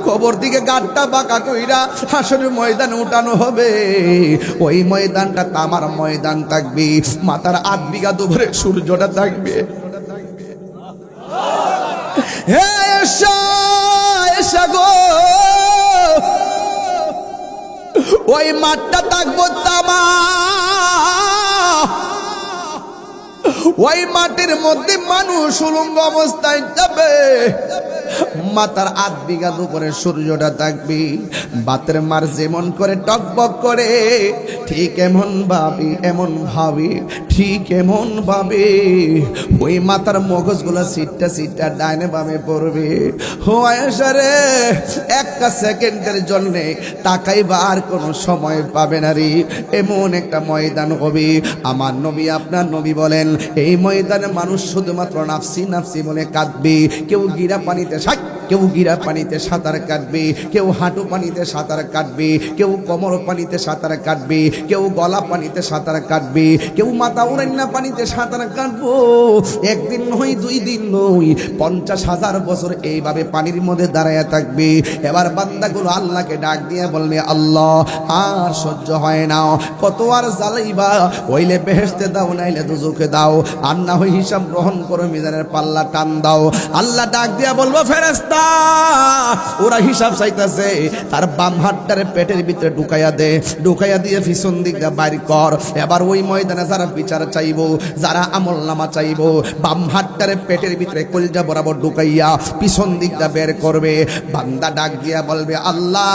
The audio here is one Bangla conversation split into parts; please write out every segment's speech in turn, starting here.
কবর দিকে গাঁটটা বাঁকা কইরা হাসরের ময়দানে উঠানো হবে। ওই ময়দানটা তামার ময়দান থাকবে, মাথার 8 বিঘা দুপুরে সূর্যটা থাকবে। হে এসা এসা গো, ওই মাঠটা থাকবো তামা, ওই মাটির মধ্যে মানুষ উলঙ্গ অবস্থায় যাবে, মাথার 8 বিঘা উপরে সূর্যটা থাকবে। বাতের মার যেমন করে টকবক করে ঠিক এমন ভাবে ঠিক এমন ভাবে ওই মাথার মগজগুলো সিটটা ডাইনে বামে পড়বে। ও আয়েশা রে, একটা সেকেন্ডের জন্য তাকাইবার কোনো সময় পাবে না রে, এমন একটা ময়দান হবে। আমার নবী আপনার নবী বলেন, এই ময়দানে মানুষ শুধুমাত্র নাফসি নাফসি বলে কাঁদবে। কেউ গিরা পানিতে সাঁতার কাটবে, কেউ হাঁটু পানিতে সাঁতার কাটবে, কেউ কোমর পানিতে সাঁতার কাটবে, কেউ গলা পানিতে সাঁতার কাটবে, কেউ মাথা উড়ান্না পানিতে সাঁতার কাটবো। একদিন নয়, 2 দিন নয়, 50,000 বছর এইভাবে পানির মধ্যে দাঁড়ায় থাকবে। এবার বান্দাগুলো আল্লাহকে ডাক দিয়ে বলবে, আল্লাহ আর সহ্য হয় না, কত আর জ্বালাইবা, হইলে বেহেশতে দাও, নাইলে দুজকে দাও, আর না হয় হিসাব গ্রহণ করো, মিজানের পাল্লা টান দাও। আল্লাহ ডাক দিয়া বলবো, ফেরেশতা ওরা হিসাব চাইতেছে, তার বাম হাতটারে পেটের ভিতরে ঢুকাইয়া দিয়ে পিছন দিক দিয়ে বাইর কর। এবার ওই ময়দানে যারা বিচার চাইবো, যারা আমলনামা চাইবো, বাম হাতটারে পেটের ভিতরে কলিজা বরাবর ঢুকাইয়া পিছন দিক দিয়ে বের করবে। বান্দা ডাক দিয়া বলবে, আল্লাহ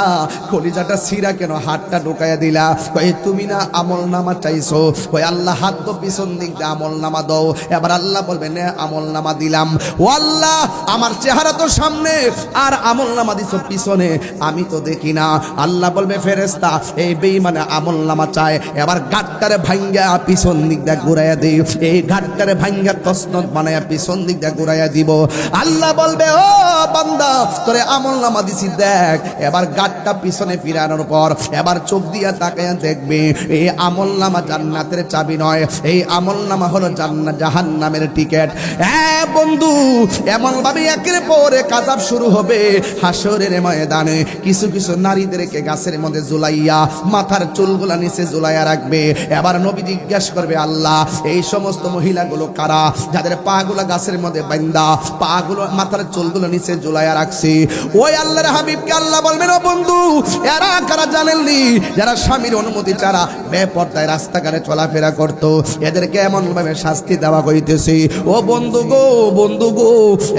কলিজাটা ছিঁড়া কেন, হাতটা ঢুকাইয়া দিলা? কই তুমি না আমলনামা চাইছো? কই আল্লাহ হাত তো পিছন দিক দিয়ে আমলনামা দাও। এবার আল্লাহ বলবে, নে আমলনামা দিলাম। ও আল্লাহ, আমার চেহারা তো সামনে আর আমলনামা দিছো পিছনে, আমি তো দেখি না। আল্লাহ বলবে, ফেরেশতা এই বেঈমানে আমলনামা চায়, এবার গাঁটটারে ভাঙ্গা পিছন দিক দিয়ে ঘুরাইয়া দিই, এই গাঁটটারে ভাঙ্গা তসনত বানায়া পিছন দিক দিয়ে ঘুরাইয়া দিব। আল্লাহ বলবে, ও বান্দা তোরে আমলনামা দিছি দেখ। এবার গাঁটটা পিছনে ফিরানোর পর এবার চোখ দিয়া তাকায়া দেখবে, এই আমলনামা জান্নাতের চাবি নয়, এই আমলনামা হলো জাহান্নামের টিকেট। হ্যাঁ বন্ধু, এমন ভাবে একের পর এক আযাব শুরু হবে হাসরের ময়দানে। কিছু কিছু নারীদেরকে গাছের মধ্যে ঝুলাইয়া মাথার চুলগুলা নিচে ঝুলাইয়া রাখবে। এবার নবী জিজ্ঞাসা করবে, আল্লাহ এই সমস্ত মহিলাগুলো কারা, যাদের পা গুলা গাছের মধ্যে বান্ধা, পা গুলো মাথার চুলগুলো নিচে ঝুলাইয়া রাখছি? ওই আল্লাহর হাবিবকে আল্লাহ বলবেন, ও বন্ধু এরা কারা জানেননি? যারা স্বামীর অনুমতি ছাড়া বেপরদায় রাস্তাঘাটে চলাফেরা করতো, এদেরকে এমন ভাবে শাস্তি দেওয়া হইতেছে। ও বন্ধু গো,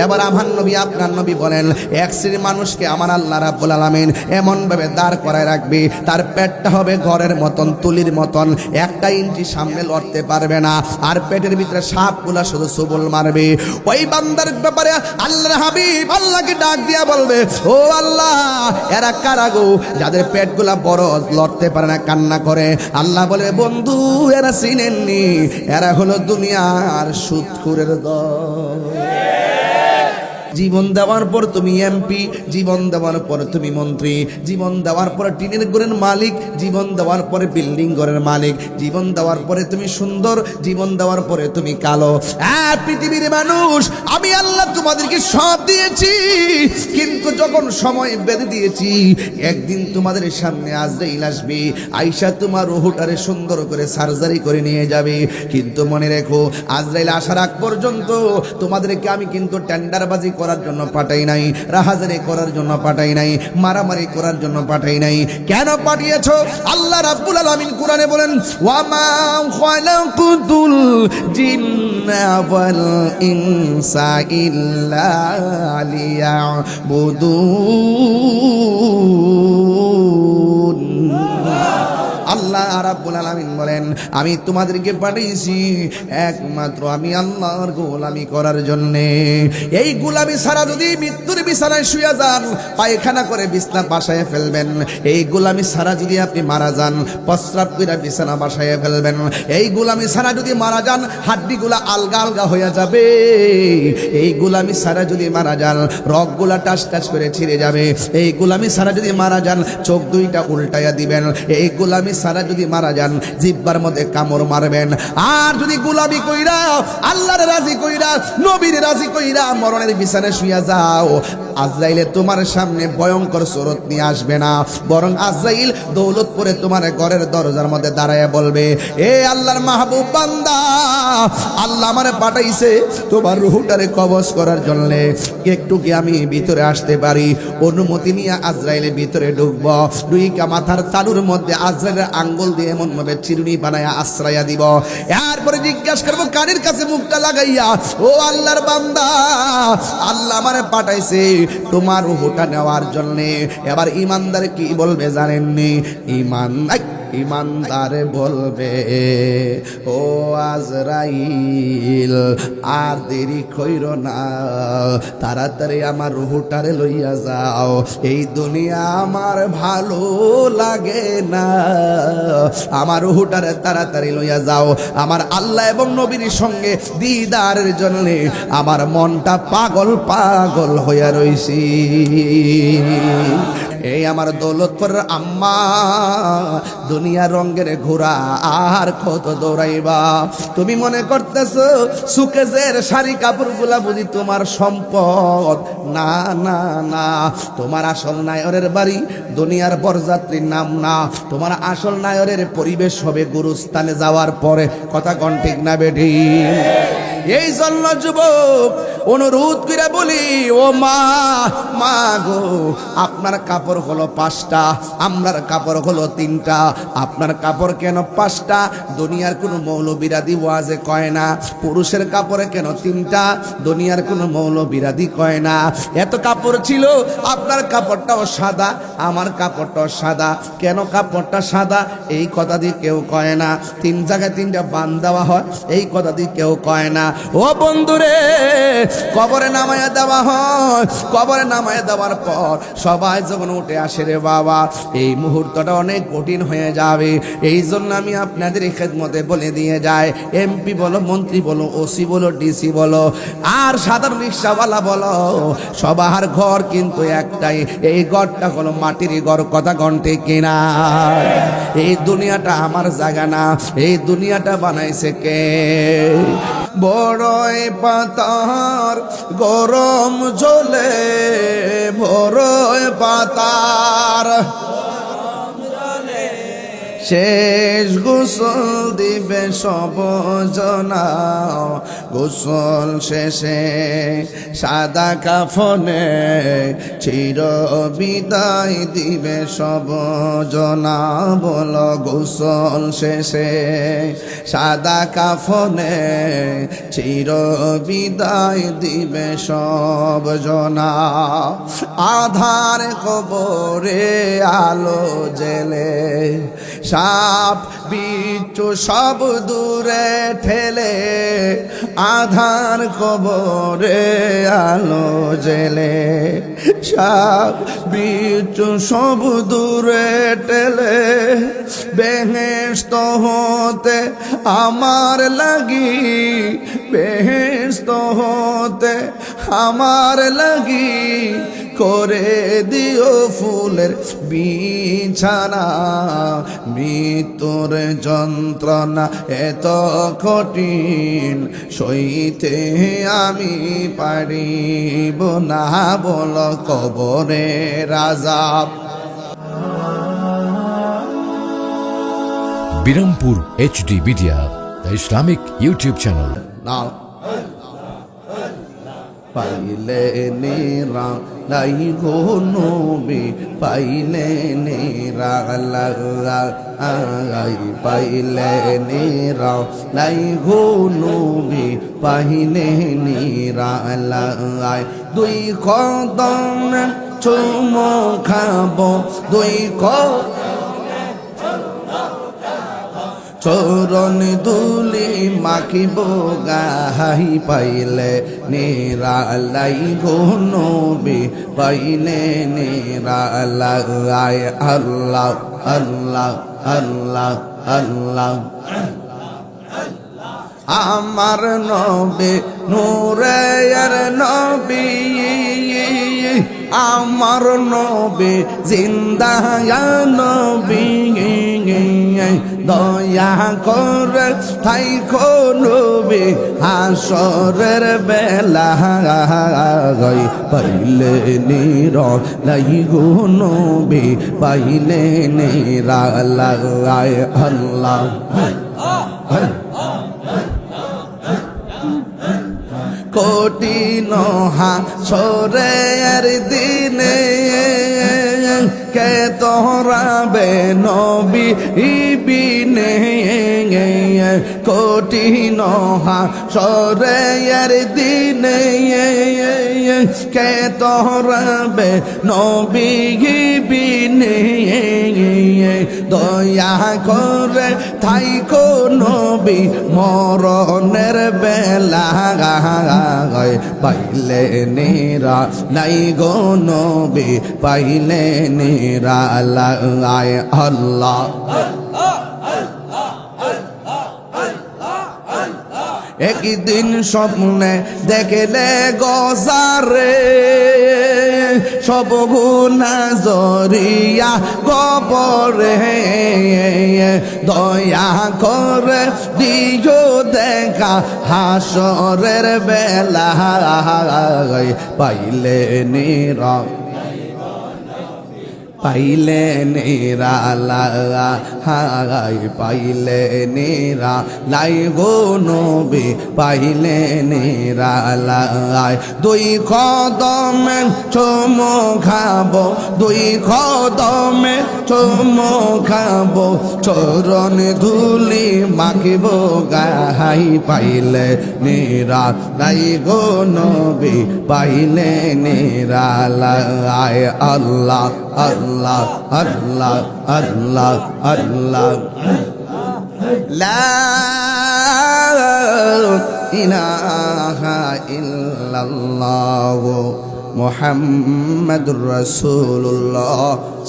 এবার আমার নবী আপনার নবী বলেন, এক শ্রেণীর মানুষকে আমার আল্লাহ রাব্বুল আলামিন এমন ভাবে দাঁড় করায় রাখবে, তার পেটটা হবে ঘরের মতন, তুলির মতন, 1 ইঞ্চি সামনে লড়তে পারবে না, আর পেটের ভিতরে সাপগুলা শুধু সবল মারবে। ওই বান্দার ব্যাপারে আল্লাহর হাবিব আল্লাহকে ডাক দিয়া বলবে, ও আল্লাহ এরা কারা গো, যাদের পেটগুলা বড়, লড়তে পারে না, কান্না করে? আল্লাহ বলে, বন্ধু এরা চিনেননি, এরা হলো দুনিয়ার সুদখোরের দল। জীবন দেওয়ার পর তুমি এমপি, জীবন দেওয়ার পর তুমি মন্ত্রী, জীবন দেওয়ার পরে টিনের ঘরের মালিক, জীবন দেওয়ার পরে বিল্ডিং ঘরের মালিক, জীবন দেওয়ার পরে তুমি সুন্দর, জীবন দেওয়ার পরে তুমি কালো। পৃথিবীর মানুষ, আমি আল্লাহ তোমাদেরকে সব দিয়েছি, কিন্তু যখন সময় বেঁধে দিয়েছি, একদিন তোমাদের সামনে আজরাইল আসবে, আইসা তোমার রুহটারে সুন্দর করে সার্জারি করে নিয়ে যাবে। কিন্তু মনে রেখো, আজরাইল আসার আগ পর্যন্ত তোমাদেরকে আমি কিন্তু টেন্ডারবাজি করার জন্য পাঠাই নাই, রাহাজারি করার জন্য পাঠাই নাই, মারামারি করার জন্য পাঠাই নাই। কেন পাঠিয়েছো? আল্লাহ রাব্বুল আলামিন কোরআনে বলেন, ওয়া মা খালাকুতুল জিন্না ওয়াল ইনসা ইল্লা লিয়াবুদুন। আল্লাহ রাব্বুল আলামিন বলেন, আমি তোমাদেরকে পাঠিয়েছি একমাত্র আমি আল্লাহর গোলামি করার জন্য। এই গোলামি ছাড়া যদি মৃত্যুর বিছানায় শুয়ে যান, পায়খানা করে বিছনা বাসায় ফেলবেন। এই গোলামি ছাড়া যদি আপনি মারা যান, প্রস্রাব করে বিছানা বাসায় ফেলবেন। এই গোলামি ছাড়া যদি মারা যান, হাড্ডিগুলা আলগা আলগা হয়ে যাবে। এই গোলামি ছাড়া যদি মারা যান, রগগুলা টাস টাস করে ছিঁড়ে যাবে। এই গোলামি ছাড়া যদি মারা যান, চোখ দুইটা উল্টাইয়া দিবেন। এই গোলামি ছাড়া যদি মারা যান, জিহ্বার মধ্যে কামড় মারবেন। আর যদি গোলামি কইরা, আল্লাহর রাজি কইরা, নবীর রাজি কইরা মরণের বিছানায় শুয়ে যাও, আজরাইলে তোমার সামনে ভয়ঙ্কর সুরত নিয়ে আসবে না, বরং আজরাইল দৌলতপুরে তোমার ঘরের দরজার মধ্যে দাঁড়ায় বলবে, এ আল্লাহর মাহবুব বান্দা, আল্লাহ আমারে পাঠাইছে তোমার রূহটারে কবজ করার জন্য, একটু কি আমি ভিতরে আসতে পারি? অনুমতি নিয়ে আজরাইলের ভিতরে ঢুকব, দুইকা মাথার তালুর মধ্যে আজরাইলের আঙ্গুল দিয়ে এমন ভাবে চিরুনি বানায়া আশ্রয়া দিব, এরপরে জিজ্ঞাসা করবো কানের কাছে মুখটা লাগাইয়া, ও আল্লাহর বান্দা, আল্লাহ আমারে পাঠাইছে তোমার রূহটা নেওয়ার জন্য। এবার ইমানদার কি বলবে জানেননি? ইমানদার বলবে, ও আজরাইল, আর দেরি কইরো না, তাড়াতাড়ি আমার রূহটারে লইয়া যাও, এই দুনিয়া আমার ভালো লাগে না, আমার রূহটারে তাড়াতাড়ি লইয়া যাও, আমার আল্লাহ এবং নবীর সঙ্গে দিদারের জন্য আমার মনটা পাগল পাগল হইয়া রইছি। এই আমার দৌলতপুর আম্মা, দুনিয়া রঙের ঘোড়া আর কত দৌড়াইবা? তুমি মনে করতেছো সুকেজের শাড়ি কাপড়গুলা বুঝি তোমার সম্পদ? না না না, তোমার আসল নায়রের বাড়ি দুনিয়ার বরযাত্রীর নাম না, তোমার আসল নায়রের পরিবেশ হবে গুরুস্থানে যাওয়ার পরে। কথা কোন ঠিক না বেটি? এই জন্য যুবক অনুরোধ করে বলি, ও মা, মা গো, আপনার কাপড় হলো 5টা, আমরার কাপড় হলো 3টা, আপনার কাপড় কেন 5টা? দুনিয়ার কোনো মৌলবীরাদি ওয়াজে কয় না পুরুষের কাপড়ে কেন 3টা, দুনিয়ার কোনো মৌলবীরাদি কয় না। এত কাপড় ছিল, আপনার কাপড়টাও সাদা, আমার কাপড়টাও সাদা, কেন কাপড়টা সাদা এই কথা দিয়ে কেউ কয় না। 3 জায়গায় 3টা বান দেওয়া হয়, এই কথা দিয়ে কেউ কয় না। ও বন্ধুরে, কবরে নামায়া দেওয়া হয়, কবরে নামায়া দেওয়ার পর সবাই যখন উঠে আসে রে বাবা, এই মুহূর্তটা অনেক কঠিন হয়ে যাবে। এই জন্য আমি আপনাদের খেদমতে বলে দিয়ে যাই, এমপি বলো, মন্ত্রী বলো, ওসি বলো, ডিসি বলো, আর সাধারণ রিক্সাওয়ালা বলো, সবার ঘর কিন্তু একটাই, এই ঘরটা হলো মাটির ঘর। কথা ঘন্টে কিনা? এই দুনিয়াটা আমার জায়গা না, এই দুনিয়াটা বানাইছে কে? বড়ই পাতার গরম জলে, বড়ই পাতার শেষ গোসল দিবে সব জনা, গোসল শেষে সাদা কাফনে চির বিদায় দিবে সব জনা। বলো, গোসল শেষে সাদা কাফনে চির বিদায় দিবে সব জনা। আধার কবরে আলো জেলে, সাপ বিচ্ছু সব দূরে ঠেলে, আধার কবরে আলো জেলে, সাপ বিচ্ছু সব দূরে ঠেলে, বেহেশত হতে আমার লাগি, বেহেশত হতে আমার লাগি করে দিও ফুলের বিছানা। মৃত্যুর যন্ত্রণা এত কঠিন সইতে আমি পারিব না, বল কবরের আযাব। Birampur HD media, the Islamic YouTube channel. নাও পাইলে নেরা লাই গো নবী, পাইলে নেরা লাই, পাইলে নেরা লাই গো নবী, পাইলে নেরা লাই। 2 কদম চুমো খাবো, 2 চরণ দুলি মাখিব গাই, পাইলে নিরালাই গো নবী, পাইলে নিরালাই। আল্লাহ আল্লাহ আল্লাহ আল্লাহ, আমার নবী নূরের নবী, আমার নবী জিন্দা নবী দয়া করে থাইকো নবী হাসরের বেলা পাইলে নির লাইগো নবী পাইলে নিরালায় আল্লাহ কঠিন হাসরের দিনে কে তোরাবে নবী বিনে কঠিন হাসরের দিনে কে তোরাবে নবী বিনে দয়া করে থাইকো নবী মরণের বেলা পাইলে নিরা নাই গো নবী পাইলে নিরা আয় আল্লাহ একদিন স্বপ্নে দেখলে গজারে সব গুনাহ জরিয়া কবরে দয়া করে দিও দেখা হাসরের বেলা পাইলে নিরা পাইলে নিরালা হাই পাইলে নিরা লাই গো নবী পাইলে নিরালায় দুই কদমে চুমো খাবো দুই কদমে চুমো খাবো চরণ ধুলি মাখিব গাই পাইলে নিরা লাই গো নবী পাইলে নিরালায় আল্লাহ আল্লাহ আল্লাহ আল্লাহ আল্লাহ লা ইলাহা ইল্লাল্লাহ মুহাম্মাদুর রাসূলুল্লাহ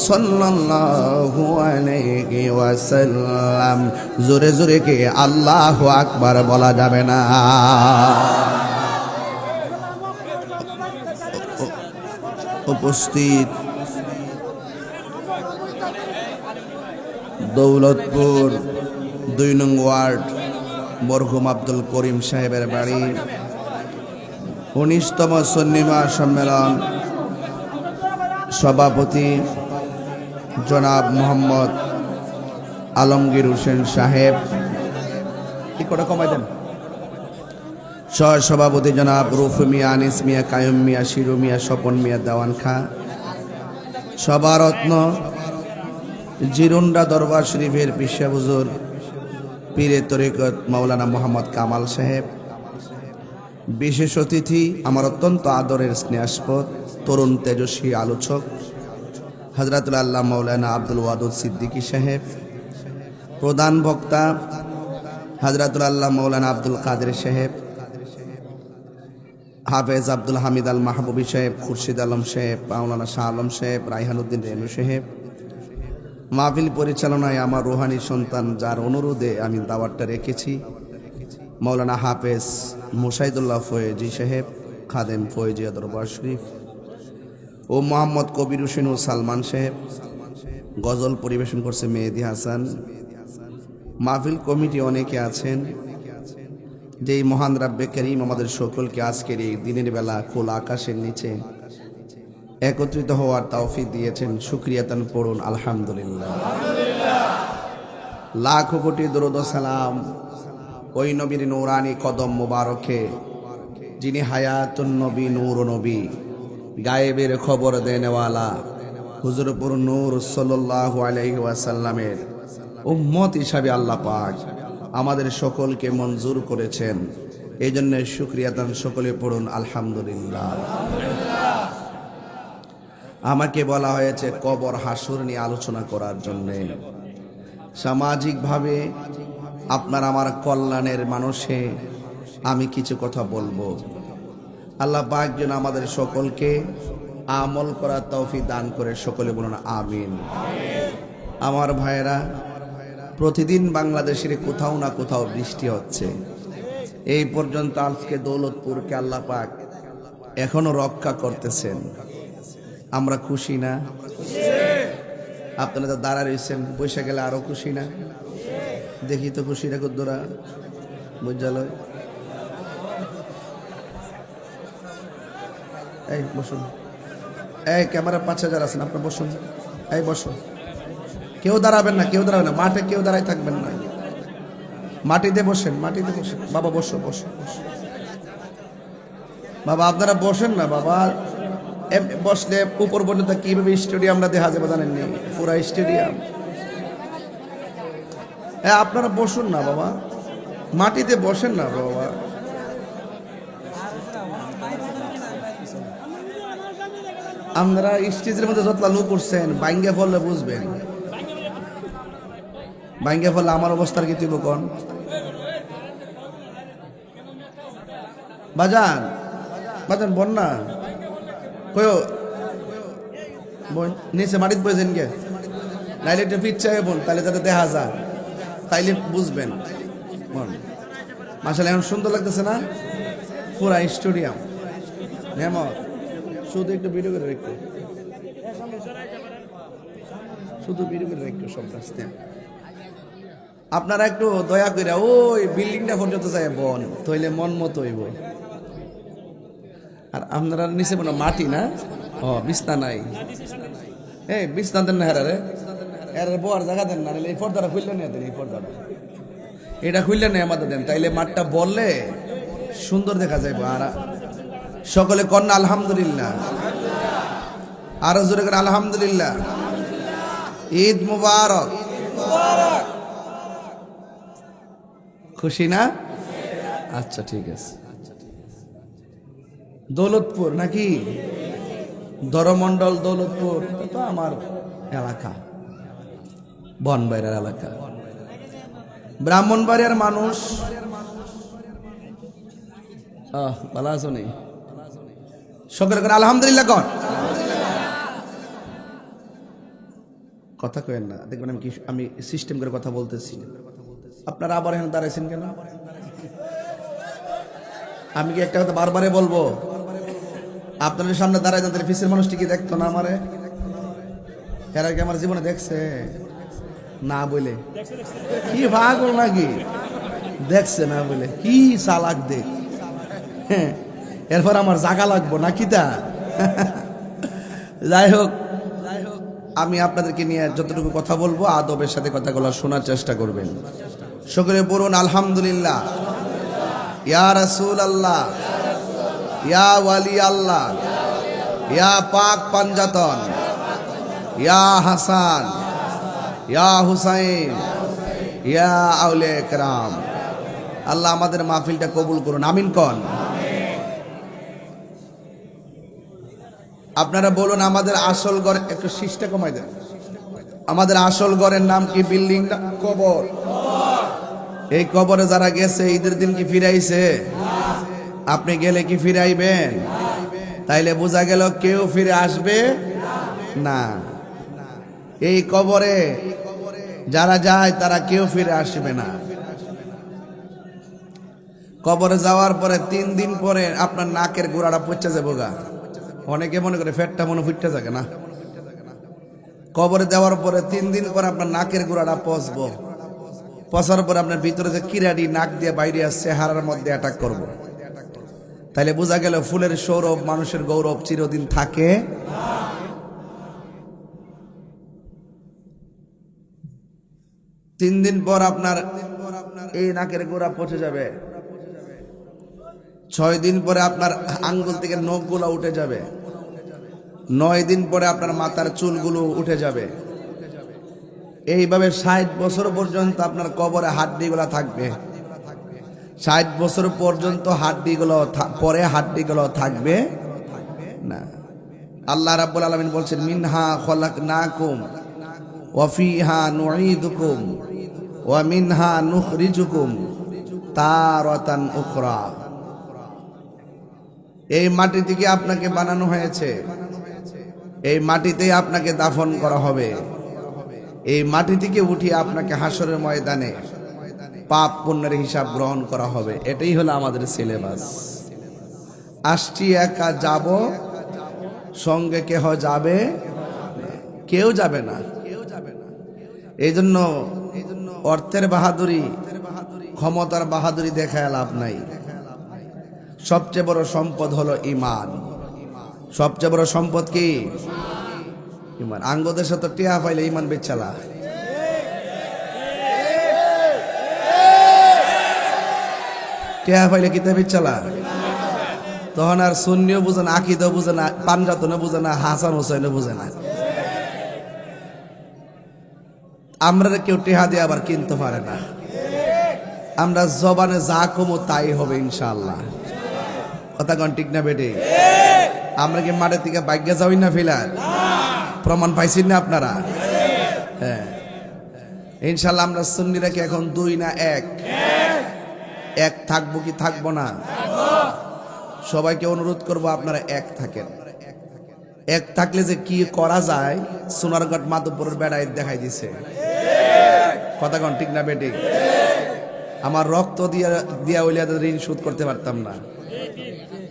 সাল্লাল্লাহু আলাইহি ওয়াসাল্লাম জোরে জোরে কে আল্লাহু আকবার বলা যাবে না উপস্থিত দৌলতপুর 2 নং ওয়ার্ড মরহুম আব্দুল করিম সাহেবের বাড়ি 19তম সন্নিমা সম্মেলন সভাপতি জনাব মোহাম্মদ আলমগীর হোসেন সাহেব কটা কমাই দেন সহ সভাপতি জনাব রুফু মিয়া আনিস মিয়া কায়ুম মিয়া শিরু মিয়া স্বপন মিয়া দেওয়ান খা সভারত্ন জিরুন্ডা দরবার শরীফের পিসা হুজুর পীরে তরিকত মাওলানা মোহাম্মদ কামাল সাহেব বিশেষ অতিথি আমার অত্যন্ত আদরের স্নেহাস্পদ তরুণ তেজস্বী আলোচক হযরতুল আল্লাহ মাওলানা আব্দুল ওয়াদুদ সিদ্দিকী সাহেব প্রধান বক্তা হযরতুল আল্লাহ মাওলানা আব্দুল কাদের সাহেব হাফেজ আব্দুল হামিদ আল মাহবুবী সাহেব খুরশিদ আলম সাহেব মাওলানা শাহ আলম সাহেব রাইহানুদ্দিন রেনু সাহেব মাহফিল পরিচালনায় আমার রুহানি সন্তান যার অনুরোধে আমি দাওয়াতটা রেখেছি মাওলানা হাফেজ মুসাইদুল্লাহ ফয়েজি সাহেব খাদেম ফয়েজিয়া দরবার শরীফ ও মোহাম্মদ কবির হোসেন ও সালমান সাহেব গজল পরিবেশন করছে মেহেদি হাসান মাহফিল কমিটি অনেকে আছেন যেই মহান রাব্বে করিম আমাদের সকলকে আজকের এই দিনের বেলা খোলা আকাশের নিচে একত্রিত হওয়ার তৌফিক দিয়েছেন শুকরিয়াতান পড়ুন আলহামদুলিল্লাহ লাখো কোটি দরুদ ও সালাম ওই নবীর নূরানি কদম মোবারকে যিনি হায়াতুন নবী নূর নবী গায়েবের খবর দেনেওয়ালা হুজুরপুর নূর সাল্লাল্লাহু আলাইহি ওয়াসাল্লামের উম্মত হিসাবে আল্লাহ পাক আমাদের সকলকে মঞ্জুর করেছেন এই জন্য শুকরিয়াতান সকলে পড়ুন আলহামদুলিল্লাহ আমাকে বলা হয়েছে কবর হাসর নিয়ে আলোচনা করার জন্য সামাজিকভাবে আপনার আমার কল্যাণের মানুষে আমি কিছু কথা বলবো আল্লাহ পাক যেন আমাদের সকলকে আমল করার তৌফিক দান করে সকলে বলুন আমিন আমার ভাইরা প্রতিদিন বাংলাদেশের কোথাও না কোথাও বৃষ্টি হচ্ছে এই পর্যন্ত আজকে দৌলতপুরকে আল্লাহ পাক এখনো রক্ষা করতেছেন আমরা খুশি না? আপনারা তো দাঁড়া রয়েছেন, বসে গেলে আরো খুশি না? দেখি তো খুশিটা কদ্দুরা বুঝালয়। এই বসুন, এই ক্যামেরা 5,000 আছেন, আপনার বসুন। এই বসুন, কেউ দাঁড়াবেন না, কেউ দাঁড়াবেন না, মাঠে কেউ দাঁড়ায় থাকবেন না, মাটিতে বসেন, মাটিতে বসেন। বাবা বসো, বসো, বসো। বাবা আপনারা বসেন না বাবা, বসলে উপর পর্যন্ত কিভাবে স্টেডিয়ামটা দেখা যাবে জানেননি? পুরা স্টেডিয়াম। আপনারা বসুন না বাবা, মাটিতে বসেন না বাবা। আপনারা স্টেজের মধ্যে যতলা লোক করছেন, বাইঙ্গে ফললে বুঝবেন। বাইঙ্গে ফললে আমার অবস্থার কি তুই কোন বাজান, বাজান বন্যা কয়ো বোন নিচে মাটিতে বসেন গে, নাইলে একটু পিচ্ছায় বোন, তাহলে যাতে দেখা যায়, তাইলে বুঝবেন। মাশাআল্লাহ এখন সুন্দর লাগতেছে না? পুরা স্টেডিয়াম। নেমত শুধু একটু ভিডিও করে রাখো, শুধু ভিডিও করে রাখো সব রাস্তা। আপনারা একটু দয়া করে ওই বিল্ডিংটা পর্যন্ত যায় বন, তইলে মন মতো হইব। আর আপনারা নিচে মনে মাটি না? ও বিছনা নাই, এই বিছনা দেন না হেরারে, এর বর জায়গা দেন না, এই পর্দাটা খুললে নিয়ে দেন, এই পর্দাটা এটা খুললে নিয়ে আমাদের দেন, তাইলে মাঠটা বললে সুন্দর দেখা যাইব। আর সকলে কন্যা আলহামদুলিল্লাহ, আরো জোরে করে আলহামদুলিল্লাহ। ঈদ মুবারক। খুশি না? আচ্ছা ঠিক আছে। দৌলতপুর নাকি? দরমন্ডল দৌলতপুর তো আমার এলাকা, বনবাড়িয়ার এলাকা, ব্রাহ্মণবাড়িয়ার মানুষ। ভালো আছো নেই? সকলে করে আলহামদুলিল্লাহ কন। কথা কেন না, দেখবেন আমি সিস্টেম করে কথা বলতেছি, আপনারা আবার এখানে দাঁড়াইছেন কেন? আমি কি একটা কথা বারবারে বলবো? আপনাদের সামনে দাঁড়ায় তাদের পিসের মানুষটি কি দেখতো না আমারে? এরা কি আমার জীবনে দেখছে না বলে? কি পাগল নাকি? দেখছে না বলে কি চালাক দেখ। এরপর আমার জাগা লাগবো নাকি তা? যাই হোক, আমি আপনাদেরকে নিয়ে যতটুকু কথা বলবো আদবের সাথে কথাগুলো শোনার চেষ্টা করবেন। সকলে বলুন আলহামদুলিল্লাহ। ইয়া রাসূল আল্লাহ, ইয়া ওয়ালি আল্লাহ, ইয়া পাক পাঞ্জাতন, ইয়া হাসান, ইয়া হুসাইন, ইয়া আউলিয়া کرام। আল্লাহ আমাদের মাহফিলটা কবুল করুন, আমিন কন। আপনারা বলুন আমাদের আসল ঘর, একটু শীষটা কমাই দেন। আমাদের আসল ঘরের নাম কি? বিল্ডিং না কবর? এই কবরে যারা গেছে ঈদের দিন কি ফিরাইছে? আপনি গেলে কি ফিরাইবেন? তাইলে বোঝা গেল কেউ ফিরে আসবে না। এই কবরে যারা যায় তারা কেউ ফিরে আসবে না। কবরে যাওয়ার পরে 3 দিন পরে আপনার নাকের গোড়াটা পচে যাবো গা। অনেকে মনে করে ফেটটা মনে ফুটতে থাকে না। কবরে দেওয়ার পরে 3 দিন পর আপনার নাকের গোড়াটা পচবো, পচার পরে আপনার ভিতরে যে কিরাড়ি নাক দিয়ে বাইরে আসছে হাড়ের মধ্যে অ্যাটাক করব। তাইলে বোঝা গেল ফুলের সৌরভ মানুষের গৌরব চিরদিন থাকে। 3 দিন পর আপনার এই নাকের গোড়া পচে যাবে। 6 দিন পরে আপনার আঙ্গুল থেকে নখগুলো উঠে যাবে। 9 দিন পরে আপনার মাথার চুলগুলো উঠে যাবে। এইভাবে 60 বছর পর্যন্ত আপনার কবরে হাড্ডিগুলো থাকবে। 60 বছর পর্যন্ত হাড্ডিগুলো পরে হাড্ডিগুলো থাকবে না। আল্লাহ রাব্বুল আলামিন বলছেন মিনহা খলাকনাকুম ওয়া ফিহা নুঈদুকুম ওয়া মিনহা নুখরিজুকুম তারাতান উখরা। এই মাটি থেকে আপনাকে বানানো হয়েছে, এই মাটিতেই আপনাকে দাফন করা হবে, এই মাটি থেকে উঠিয়ে আপনাকে হাসরের ময়দানে পাপ পুণ্যের হিসাব গ্রহণ করা হবে। এটাই হলো আমাদের সিলেবাস। আসছি একা, যাব সঙ্গে কেহ যাবে, কেউ যাবে না। এই জন্য অর্থের বাহাদুরি, ক্ষমতার বাহাদুরি দেখায় লাভ নাই। সবচেয়ে বড় সম্পদ হলো ঈমান। সবচেয়ে বড় সম্পদ কি? ঈমান। আঙ্গদের সাথে টিয়া পাইলে ঈমান বেচালা। টিয়া পাইলে কিতা বেচালা। তখন আর সুন্নিও বুঝে না, আকিদাও বুঝে না, পাঞ্জাতনও বুঝে না, হাসান হোসেনও বুঝে না। আমরা কেউ টেহা দিয়ে আবার কিনতে পারে না। আমরা জবানে যা কমো তাই হবে ইনশাআল্লাহ। কথা কন ঠিক না বেটে? আমরা কি মাঠের থেকে বাইকে যাই না ফিলার? প্রমাণ পাইছেন না আপনারা? হ্যাঁ, ইনশাআল্লাহ আমরা সুন্নিরা কি এখন দুই না এক? এক থাকবো কি থাকবো না? সবাইকে অনুরোধ করবো আপনারা এক থাকেন। এক থাকলে যে কি করা যায় সোনারগড় মাধবপুরের বেড়ায় দেখাই দিছে। কথা কন ঠিক না বেটি? আমার রক্ত দিয়া হইলে ঋণ শোধ করতে পারতাম না।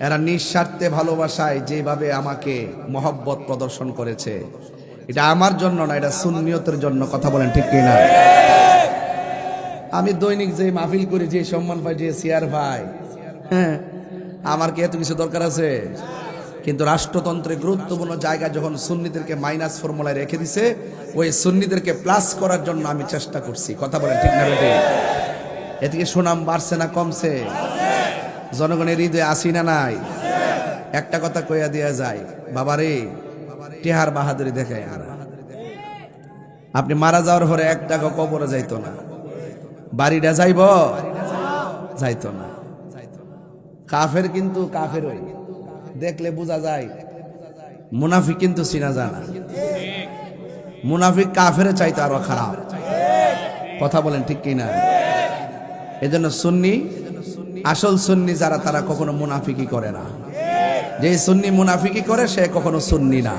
এরা নিঃস্বার্থে ভালোবাসায় যেভাবে আমাকে মহব্বত প্রদর্শন করেছে, এটা আমার জন্য না, এটা সুন্নিয়তের জন্য। কথা বলেন ঠিক কিনা? আমি দৈনিক যে মাহফিল করি, যে সম্মান পাই, যে সিয়ার ভাই, হ্যাঁ, আমার কি এত কিছু দরকার আছে? কিন্তু রাষ্ট্রতন্ত্রের গুরুত্বপূর্ণ জায়গা যখন সুন্নিদেরকে মাইনাস ফর্মুলায় রেখে দিছে, ওই সুন্নিদেরকে প্লাস করার জন্য আমি চেষ্টা করছি। কথা বলেন ঠিক না বেটি? এদিকে সুনাম বাড়ছে না কমছে? জনগণের হৃদয়ে আসি না নাই? একটা কথা কইয়া দেয়া যায়, বাবারে টেহার বাহাদুরি দেখায় আর আপনি মারা যাওয়ার পরে 1 টাকা কবরে যাইতো না, বাড়িটা যাইব, যাইতো না। কাফের কিন্তু কাফের ওই দেখলে বোঝা যায়, মুনাফিক কিন্তু চিনা যায় না। মুনাফিক কাফের চাইতে আরো খারাপ। কথা বলেন ঠিক কিনা? এজন্য সুন্নি, আসল সুন্নি যারা, তারা কখনো মুনাফিকি করে না। যে সুন্নি মুনাফিকি করে সে কখনো সুন্নি না,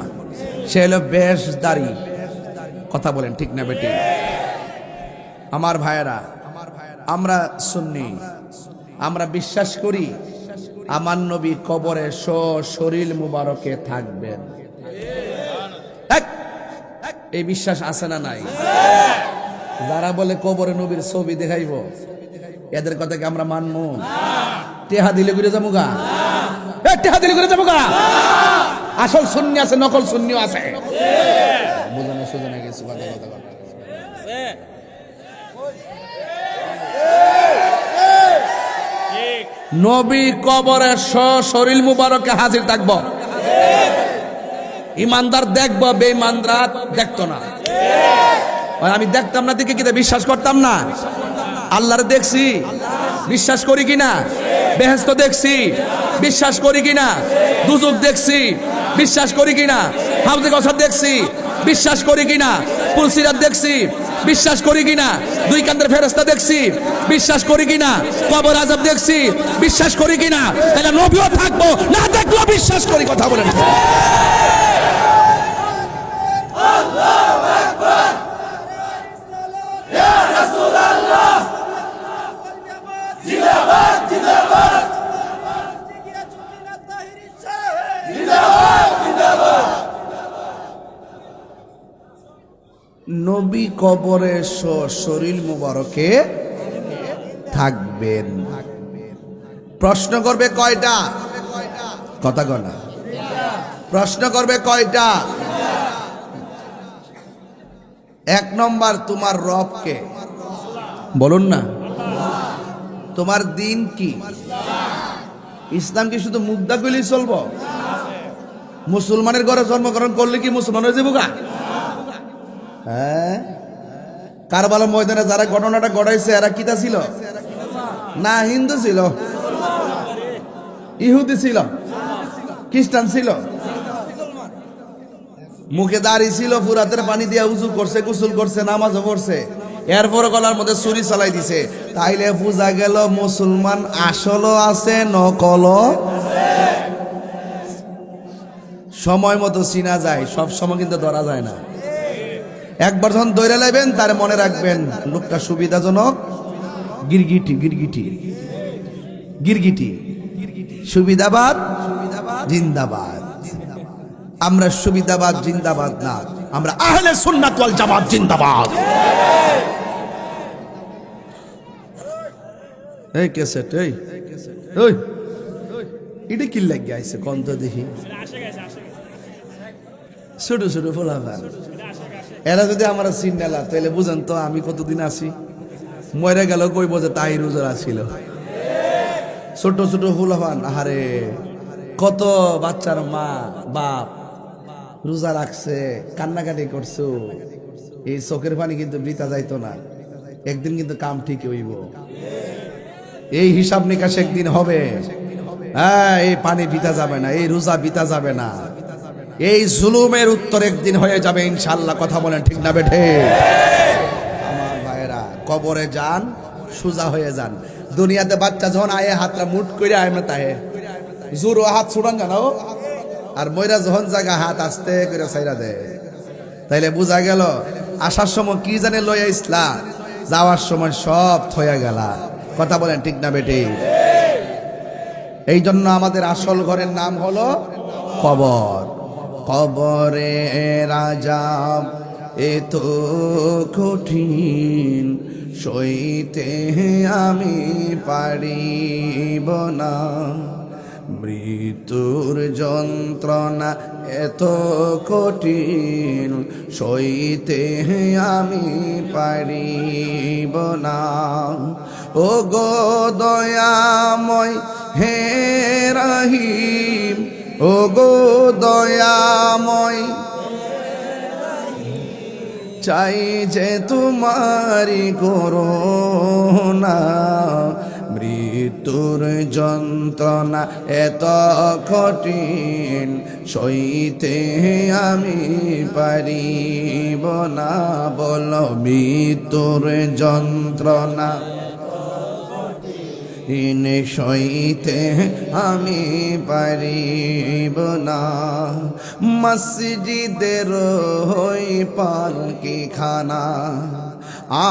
সে হলো বেশদারি। কথা বলেন ঠিক না বেটি? আমার ভাইয়েরা, আমরা সুন্নি, আমরা বিশ্বাস করি আমার নবী কবরে শরীর মুবারকে থাকবেন। এই বিশ্বাস আছে না নাই? যারা বলে কবরে নবীর ছবি দেখাইব, এদের কথা কি আমরা মানবো? টেহা দিলে ঘুরে যাবো গা, টেহা দিলে ঘুরে যাবো গা। আসল সুন্নি আছে, নকল সুন্নিও আছে। বুঝানো সুজানো কিছু কথা কথা কথা। নবী কবরে শরীর মুবারকে হাজির থাকব। ইমানদার দেখব, বেঈমানদার দেখতো না। আমি দেখতাম না দেখে কিনা বিশ্বাস করতাম না? আল্লাহরে দেখছি, বিশ্বাস করি কিনা? বেহেশত দেখছি, বিশ্বাস করি কিনা? দুজক দেখছি, বিশ্বাস করি কিনা? হাউজে কাউসার দেখছি, বিশ্বাস করি কিনা? পুলসিরাত দেখছি, বিশ্বাস করি কিনা? 2 কান্দের ফেরেশতা দেখছি, বিশ্বাস করি কিনা? কবর আযাব দেখছি, বিশ্বাস করি কিনা? তাহলে নবীও থাকবো, না দেখলো বিশ্বাস করি। কথা বলেন। আল্লাহু আকবার, ইয়া রাসূলুল্লাহ, জিন্দাবাদ জিন্দাবাদ, জিন্দাবাদ জিন্দাবাদ। নবী কবরে শরীর মুবারকে থাকবেন। প্রশ্ন করবে কয়টা? কথা কনা। প্রশ্ন করবে কয়টা? 1 নম্বর, তোমার রবকে বলুন না। তোমার দিন কি? ইসলাম কি শুধু মুদ্রা কইলেই চলবো? মুসলমানের ঘরে জন্মগ্রহণ করলে কি মুসলমান হয়ে যাবো গা? হ্যাঁ, কারবালার ময়দানে যারা ঘটনাটা ঘটাইছে এরা কিতা ছিল? না হিন্দু ছিল, ইহুদি ছিল, খ্রিস্টান ছিল, মুখে দাড়ি ছিল, ফুরাতের পানি দিয়ে উজু করছে, গোসল করছে, নামাজও পড়ছে, এরপরে গলার মধ্যে ছুরি চালাই দিছে। তাইলে বোঝা গেল মুসলমান আসলও আছে, নকলও। সময় মতো চিনা যায়, সব সময় কিন্তু ধরা যায় না। একবার যখন দৌড়ে লাইবেন, তার মনে রাখবেন লোকটা সুবিধাজনক, গিরগিটি গিরগিটি গিরগিটি, সুবিধাবাদ জিন্দাবাদ। আমরা সুবিধাবাদ জিন্দাবাদ না, আমরা আহলে সুন্নাত ওয়াল জামাত জিন্দাবাদ। এই ক্যাসেট এই ওই এটা কি লাগি আইছে কোন তো দেখি, ছোট ছোট ফলাফল এরা যদি আমার সিন্ডালা তাহলে বুঝেন তো আমি কতদিন আছি। মরে গেল কইব যে তাই রোজা ছিল। ছোট ছোট ফুলাফান, আহারে কত বাচ্চার মা বাপ রোজা রাখছে, কান্নাকাটি করছো, এই চোখের পানি কিন্তু বৃথা যাইতো না, একদিন কিন্তু কাম ঠিক হইব। এই হিসাব নিকাশ একদিন হবে। হ্যাঁ, এই পানি বিতা যাবে না, এই রোজা বিতা যাবে না, এই জুলুমের উত্তর একদিন হয়ে যাবে ইনশাআল্লাহ। কথা বলেন ঠিক না বেঠে? আমার ভাইরা, কবরে যান সোজা হয়ে যান। দুনিয়াতে বাচ্চা যখন আয়ে হাতটা মুট করে আয় না তাহে জোর হাত ছুটান জানো, আর ময়রা যখন জায়গা হাত আস্তে করে ছাইরা দেয়। তাইলে বোঝা গেল আসার সময় কি জানে লইয়া ইসলা, যাওয়ার সময় সব থইয়া গেলা। কথা বলেন ঠিক না বেটি? এই জন্য আমাদের আসল ঘরের নাম হলো কবর। কবরে রাজাব এত কঠিন, সইতে আমি পারিব না। মৃত্যুর যন্ত্রণা এত কঠিন, সইতে আমি পারিব না। ও গো দয়াময় হে রহিম, ও গো দয়াময়, চাই যে তোমারি করুণা। মৃত্যুর যন্ত্রণা এত কঠিন, সইতে আমি পারিব না। বলো মৃত্যুর যন্ত্রণা ইনে সইতে আমি পারিব না। মসজিদের হই পালকি খানা,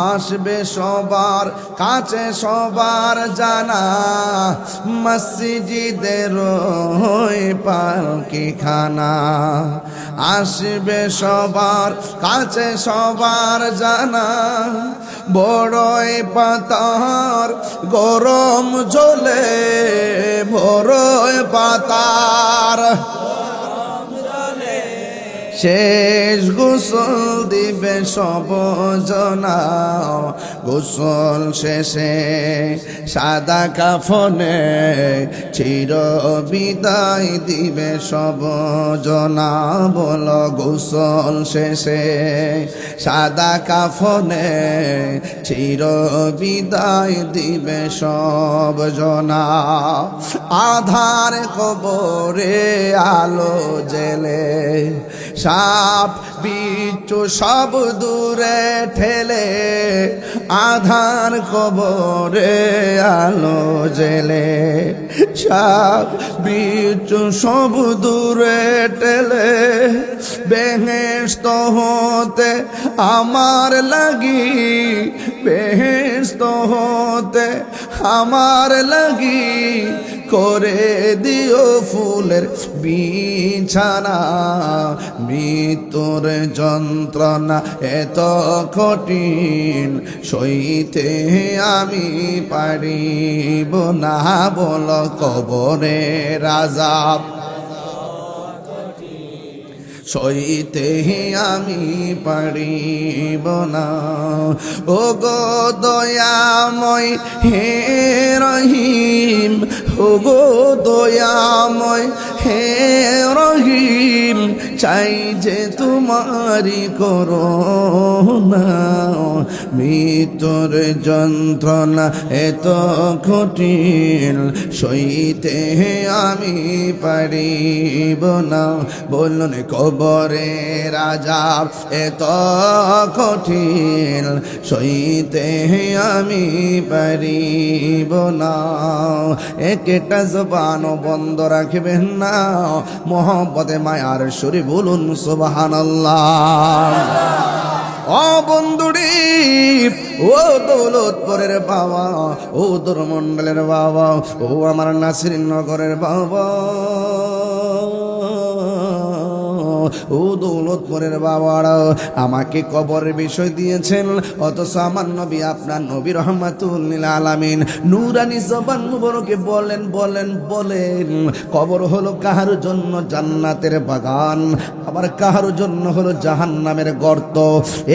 আসবে সবার কাছে সবার জানা। মসজিদের হই পালকি খানা, আসবে সবার কাছে সবার জানা। বড়ই পাতার গরম জলে, বড়ই পাতার শেষ গোসল দিবে সব জনা। গোসল শেষে সাদা কাফনে চির বিদায় দিবে সব জনা। বল গোসল শেষে সাদা কাফনে চির বিদায় দিবে সব জনা। আধার কবরে আলো জেলে, সাপ বিচ্ছু সব দূরে ঠেলে। আধার কবরে আলো জেলে, সাপ বিচ্ছু সব দূরে ঠেলে। বেহেশত হতে আমার লাগি, বেহেশত হতে আমার লাগি করে দিও ফুলের বিছানা। মৃত্যুর যন্ত্রণা এত কঠিন, সইতে আমি পারিব না। বল কবরে রাজাব সইতে আমি পারিব না। ও গো দয়াময় হে রহিম, ও গো দয়াময় হে রহিম, চাই যে তোমারি করুণা। মৃত্যুর যন্ত্রণা এত কঠিন, সইতে আমি পারিব না। বলুন কবরে রাজাব এত কঠিন, সইতে আমি পারিব না। একটা জবান বন্ধ রাখবেন না, মোহব্বতে মায়ার সুরে বলুন সুবহানাল্লাহ। ও বন্ধুরি, ও দৌলতপুরের বাবা, ও দরমন্ডলের বাবা, ও আমার নাসির নগরের বাবা, ও দৌলতপুরের বাবারা, আমাকে কবরের বিষয় দিয়েছেন, অথচ আমার নবী আপনার নবী রহমাতুল লিল আলামিন নূরানি জবান মুবারকে বলেন কবর হলো কাহার জন্য জান্নাতের বাগান, আবার কাহার জন্য হলো জাহান্নামের গর্ত।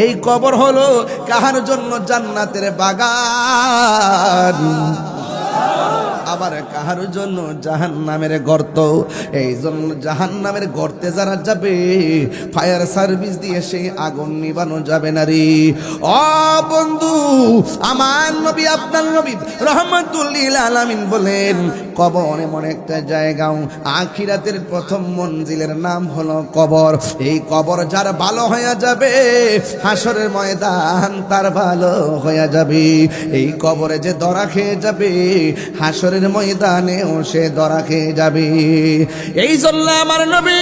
এই কবর হলো কাহার জন্য জান্নাতের বাগান, আবার কাহার জন্য জাহান্নামের গর্ত। এই জন্য জাহান্নামের গর্তে যারা যাবে, ফায়ার সার্ভিস দিয়ে সেই আগুন নিবানো যাবে না রে। ও বন্ধু, আমার নবী আপনার নবী রহমাতুল লিল আলামিন বলেন, কবর এমন একটা জায়গা, আখিরাতের প্রথম মঞ্জিলের নাম হলো কবর। এই কবর যার ভালো হয়ে যাবে, হাসরের ময়দান তার ভালো হয়ে যাবে। এই কবরে যে ধরা খেয়ে যাবে, হাসরের ময়দানেও সে ধরা খেয়ে যাবে। এই জন্য আমার নবী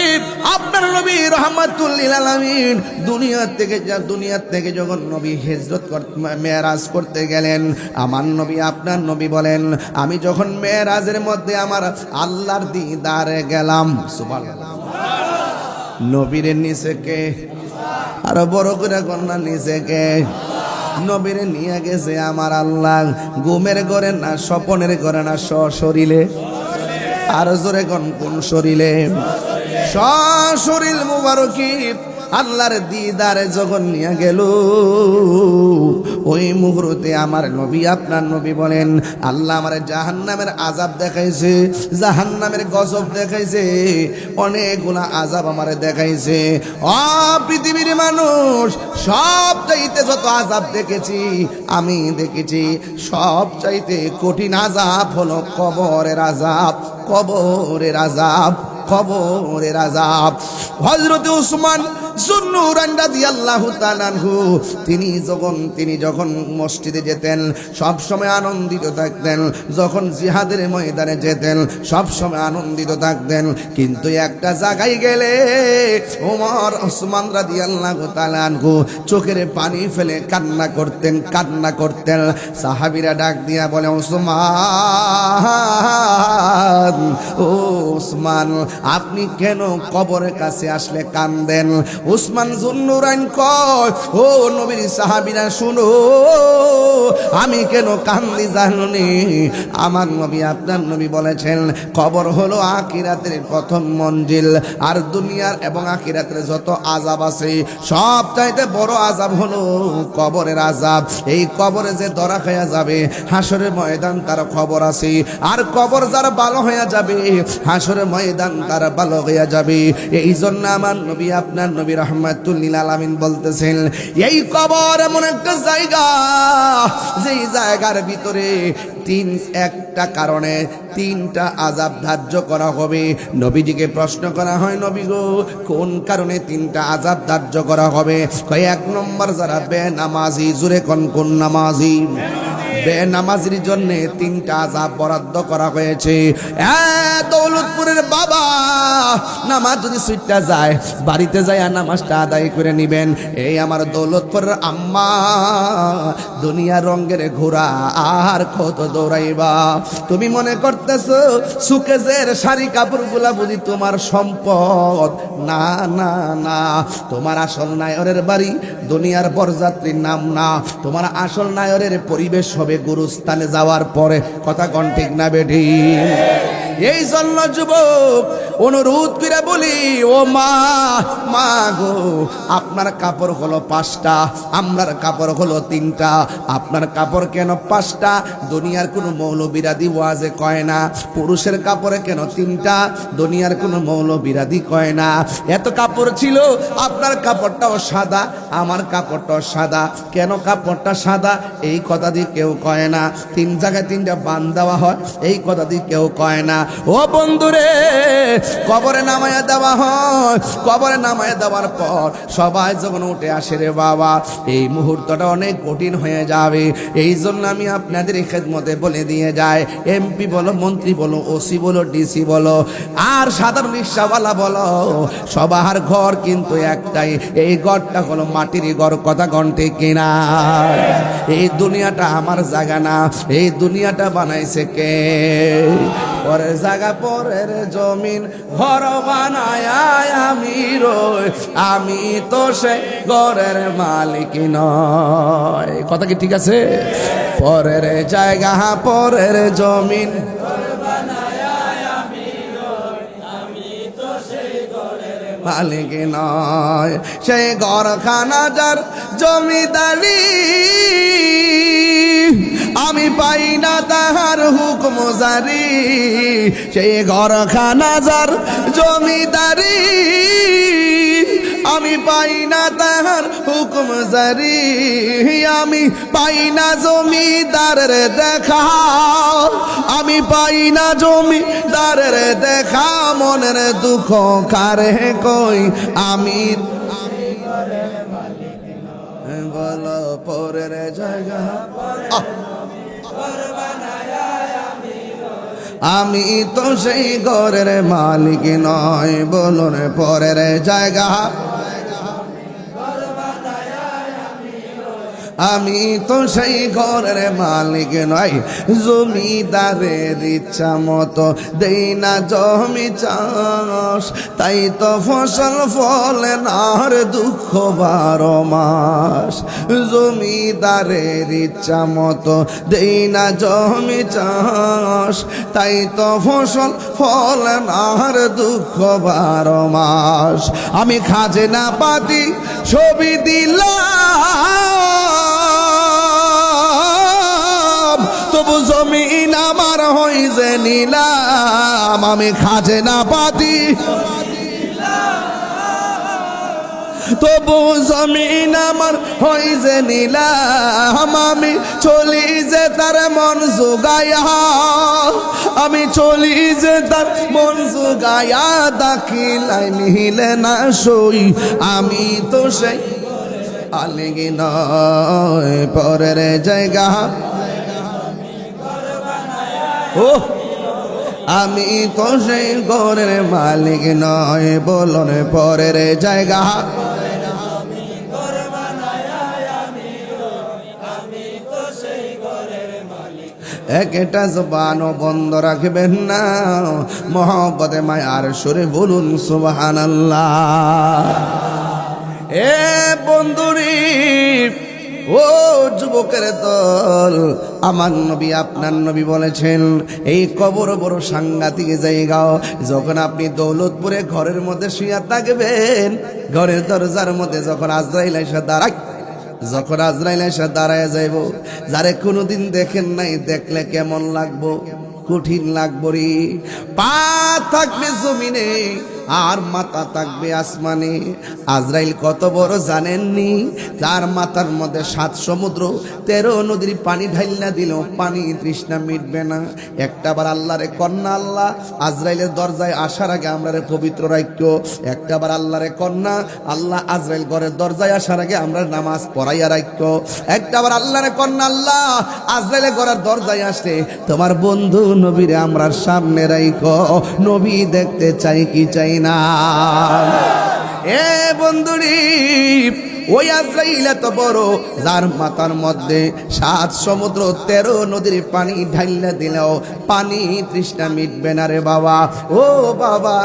আপনার নবী রহমাতুল লিল আলামিন দুনিয়া থেকে যখন নবী হিজরত মেরাজ করতে গেলেন, আমার নবী আপনার নবী বলেন, আমি যখন মেরাজের মধ্যে আমার আল্লাহর দিদারে গেলাম, সুবহানাল্লাহ, নবীর নিচে কে, আরো বড় করে কন্যা নিচে কে, নবীরে নিয়ে গেছে আমার আল্লাহ ঘুমের ঘরে না, স্বপনের ঘরে না, সশরীরে। আর জোরে কোন শরীরে? সশরীর মুবারকি আল্লাহর দিদারে যখন নিয়ে গেল, ওই মুহূর্তে আমার নবী আপনার নবী বলেন, আল্লাহ আমার জাহান্নামের আযাব দেখাইছে, জাহান্নামের গজব দেখাইছে, অনেকগুলা আযাব আমারে দেখাইছে। ও পৃথিবীর মানুষ, সব চাইতে যত আযাব দেখেছি, আমি দেখেছি সব চাইতে কঠিন আযাব হলো কবরের আযাব, কবরের আযাব, কবরের আযাব। হযরত উসমান যুন্নুরাইন রাদিয়াল্লাহু তাআলা আনহু তিনি যখন মসজিদে যেতেন সব সময় আনন্দিত থাকতেন, যখন জিহাদের ময়দানে যেতেন সব সময় আনন্দিত থাকতেন। কিন্তু একটা জায়গায় গেলে ওমর ওসমান রাদিয়াল্লাহু তাআলা আনহু চোখের পানি ফেলে কান্না করতেন। সাহাবীরা ডাক দিয়া বলে, ওসমান, ও ওসমান, আপনি কেন কবরের কাছে আসলে কান্দেন? উসমান যুন্নুরাইন কয়, ও নবীর সাহাবীরা শুনো, আমি কেন কান্দি জানি? আমার নবী আপনার নবী বলেছেন, কবর হলো আখিরাতের প্রথম মঞ্জিল, আর দুনিয়ার এবং আখিরাতের যত আযাব আছে সব চাইতে বড় আযাব হলো কবরের আযাব। এই কবরে যে ধরা খায়া যাবে, হাসরের ময়দান তার খবর আছে, আর কবর যারা ভালো হয়ে যাবে, হাসরের ময়দান তার ভালো হয়ে যাবে। এই জন্য আমার নবী আপনার নবী রহমাতুল লিল আলামিন বলতেছেন, এই কবর এমন একটা জায়গা, যেই জায়গার ভিতরে একটা কারণে তিনটা আযাব ধার্য করা হবে। নবীজিকে প্রশ্ন করা হয়, নবী গো, কোন কারণে তিনটা আযাব ধার্য করা হবে? কয়, এক নম্বর যারা বেনামাজি, জোরে কোন নামাজি, বেনামাজির জন্য তিনটা আযাব বরাদ্দ করা হয়েছে। দৌলতপুরের বাবা, নামাজ যদি ছুটটা যায়, বাড়িতে যায় নামাজটা আদায় করে নিবেন। এই আমার দৌলতপুরের আম্মা, দুনিয়া রঙের ঘোড়া আর কত দৌড়াইবা? তুমি মনে করতেছো সুকেজের শাড়ি কাপড়গুলা বুঝি তোমার সম্পদ? না না না, তোমার আসল নায়রের বাড়ি দুনিয়ার বরযাত্রীর নাম না, তোমার আসল নায়রের পরিবেশ হবে গুরুস্থানে যাওয়ার পরে। কথা কোন ঠিক না বেঠি? এই জন্য যুবক অনুরোধ করে বলি, ও মা গো, আপনার কাপড় হলো 5টা, আমরার কাপড় হলো 3টা। আপনার কাপড় কেন 5টা? দুনিয়ার কোনো মৌলবীরাদি ওয়াজে কয় না। পুরুষের কাপড়ে কেন 3টা? দুনিয়ার কোনো মৌলবীরাদি কয় না। এত কাপড় ছিল, আপনার কাপড়টাও সাদা, আমার কাপড়টাও সাদা। কেন কাপড়টা সাদা? এই কথা দিয়ে কেউ কয় না। 3 জায়গায় 3টা বান দেওয়া হয়, এই কথা দিয়ে কেউ কয় না। ও বন্ধুরে, কবরে নামায়া দেওয়া হয়, কবরে নামায়া দেওয়ার পর সবাই যখন উঠে আসে, রে বাবা, এই মুহূর্তটা অনেক কঠিন হয়ে যাবে। এই জন্য আমি আপনাদের খেদমতে বলে দিয়ে যাই, এমপি বলো, মন্ত্রী বলো, ওসি বলো, ডিসি বলো, আর সাধারণ রিক্সাওয়ালা বলো, সবার ঘর কিন্তু একটাই। এই ঘরটা হলো মাটির ঘর। কথা ঘন্টে কিনা? এই দুনিয়াটা আমার জায়গা না, এই দুনিয়াটা বানাইছে কে? পরের জায়গা পরের জমিন ঘর বানায় আমি রই, আমি তো সে ঘরের মালিক নয়। কথা কি ঠিক আছে? পরের জায়গা পরের জমিন মালিক নয়, সেই ঘরখানা যার জমিদারি আমি পাই না তাহার হুকুম জারি, সেই ঘরখানা যার জমিদারি আমি পাই না তাহার হুকুম জারি, আমি পাই না জমিদারের দেখা, আমি পাই না জমিদারের দেখা, মনের দুঃখ কারে কই আমি বলো পরের জায়গা আমি তো সেই ঘরের মালিক নয়, বলুন পরের জায়গা আমি তো সেই ঘরের মালিক নয়, জমিদারের ইচ্ছা মতো দেই না জমি চাষ, তাই তো ফসল ফলে না আর দুঃখ 12 মাস, জমিদারের ইচ্ছা মতো দেই না জমি চাষ, তাই তো ফসল ফলে না আর দুঃখ 12 মাস, আমি খাজনা পাতি ছবি দিলাম, তবু জমিন আমার হই যে নিলাম, আমি খাজনা পাতি তবু জমিন আমার হই যে নিলাম, আমি চলি যে তার মন জোগায়া, আমি চলি যে তার মন জোগায়া, দাখিলাই নিলে না সই আমি তো সেই মালিক নয়, পরের জায়গা ও আমি তো সেই ঘরের মালিক নয়, বলুন পরের জায়গা একটা জবানও বন্ধ রাখবেন না, মহব্বতে মায়ার সুরে বলুন সুবহানাল্লাহ। এ বন্ধুরি ও যুবকের দল, আমার নবী আপনার নবী বলেছেন এই কবর বড় সাংঘাতিক জায়গা, যখন আপনি দৌলতপুরে ঘরের মধ্যে শুয়ে থাকবেন, ঘরের দরজার মধ্যে যখন আজরাইল এসে দাঁড়ায়, যখন আজরাইল এসে দাঁড়ায় যাইব, যারে কোনোদিন দেখেন নাই, দেখলে কেমন লাগবো? কঠিন লাগবো রে। পা থাকবে জমিনে আর মাথা থাকবে আসমানে। আজরাইল কত বড় জানেননি? তার মাথার মধ্যে 7 সমুদ্র 13 নদীর পানি ঢাইলা দিল, পানি তৃষ্ণা মিটবে না। একটাবার আল্লাহরে কন্যা, আল্লাহ আজরাইলের দরজায় আসার আগে আমরারে পবিত্র রাখো। একটাবার আল্লাহরে কন্যা, আল্লাহ আজরাইল ঘরের দরজায় আসার আগে আমরা নামাজ পড়াইয়া রাখো। একটাবার আল্লাহরে কন্যা, আল্লাহ আজরাইলের ঘরের দরজায় আসে তোমার বন্ধু নবীরে আমরা সামনে রাখো, নবী দেখতে চাই কি চাই না। এ বন্ধুরি, ওই আজরাইল এত বড়, যার মাথার মধ্যে 7 সমুদ্র 13 নদীর পানি ঢাইলা দিলেও পানি তৃষ্ণা মিটবে না রে বাবা। ও বাবা,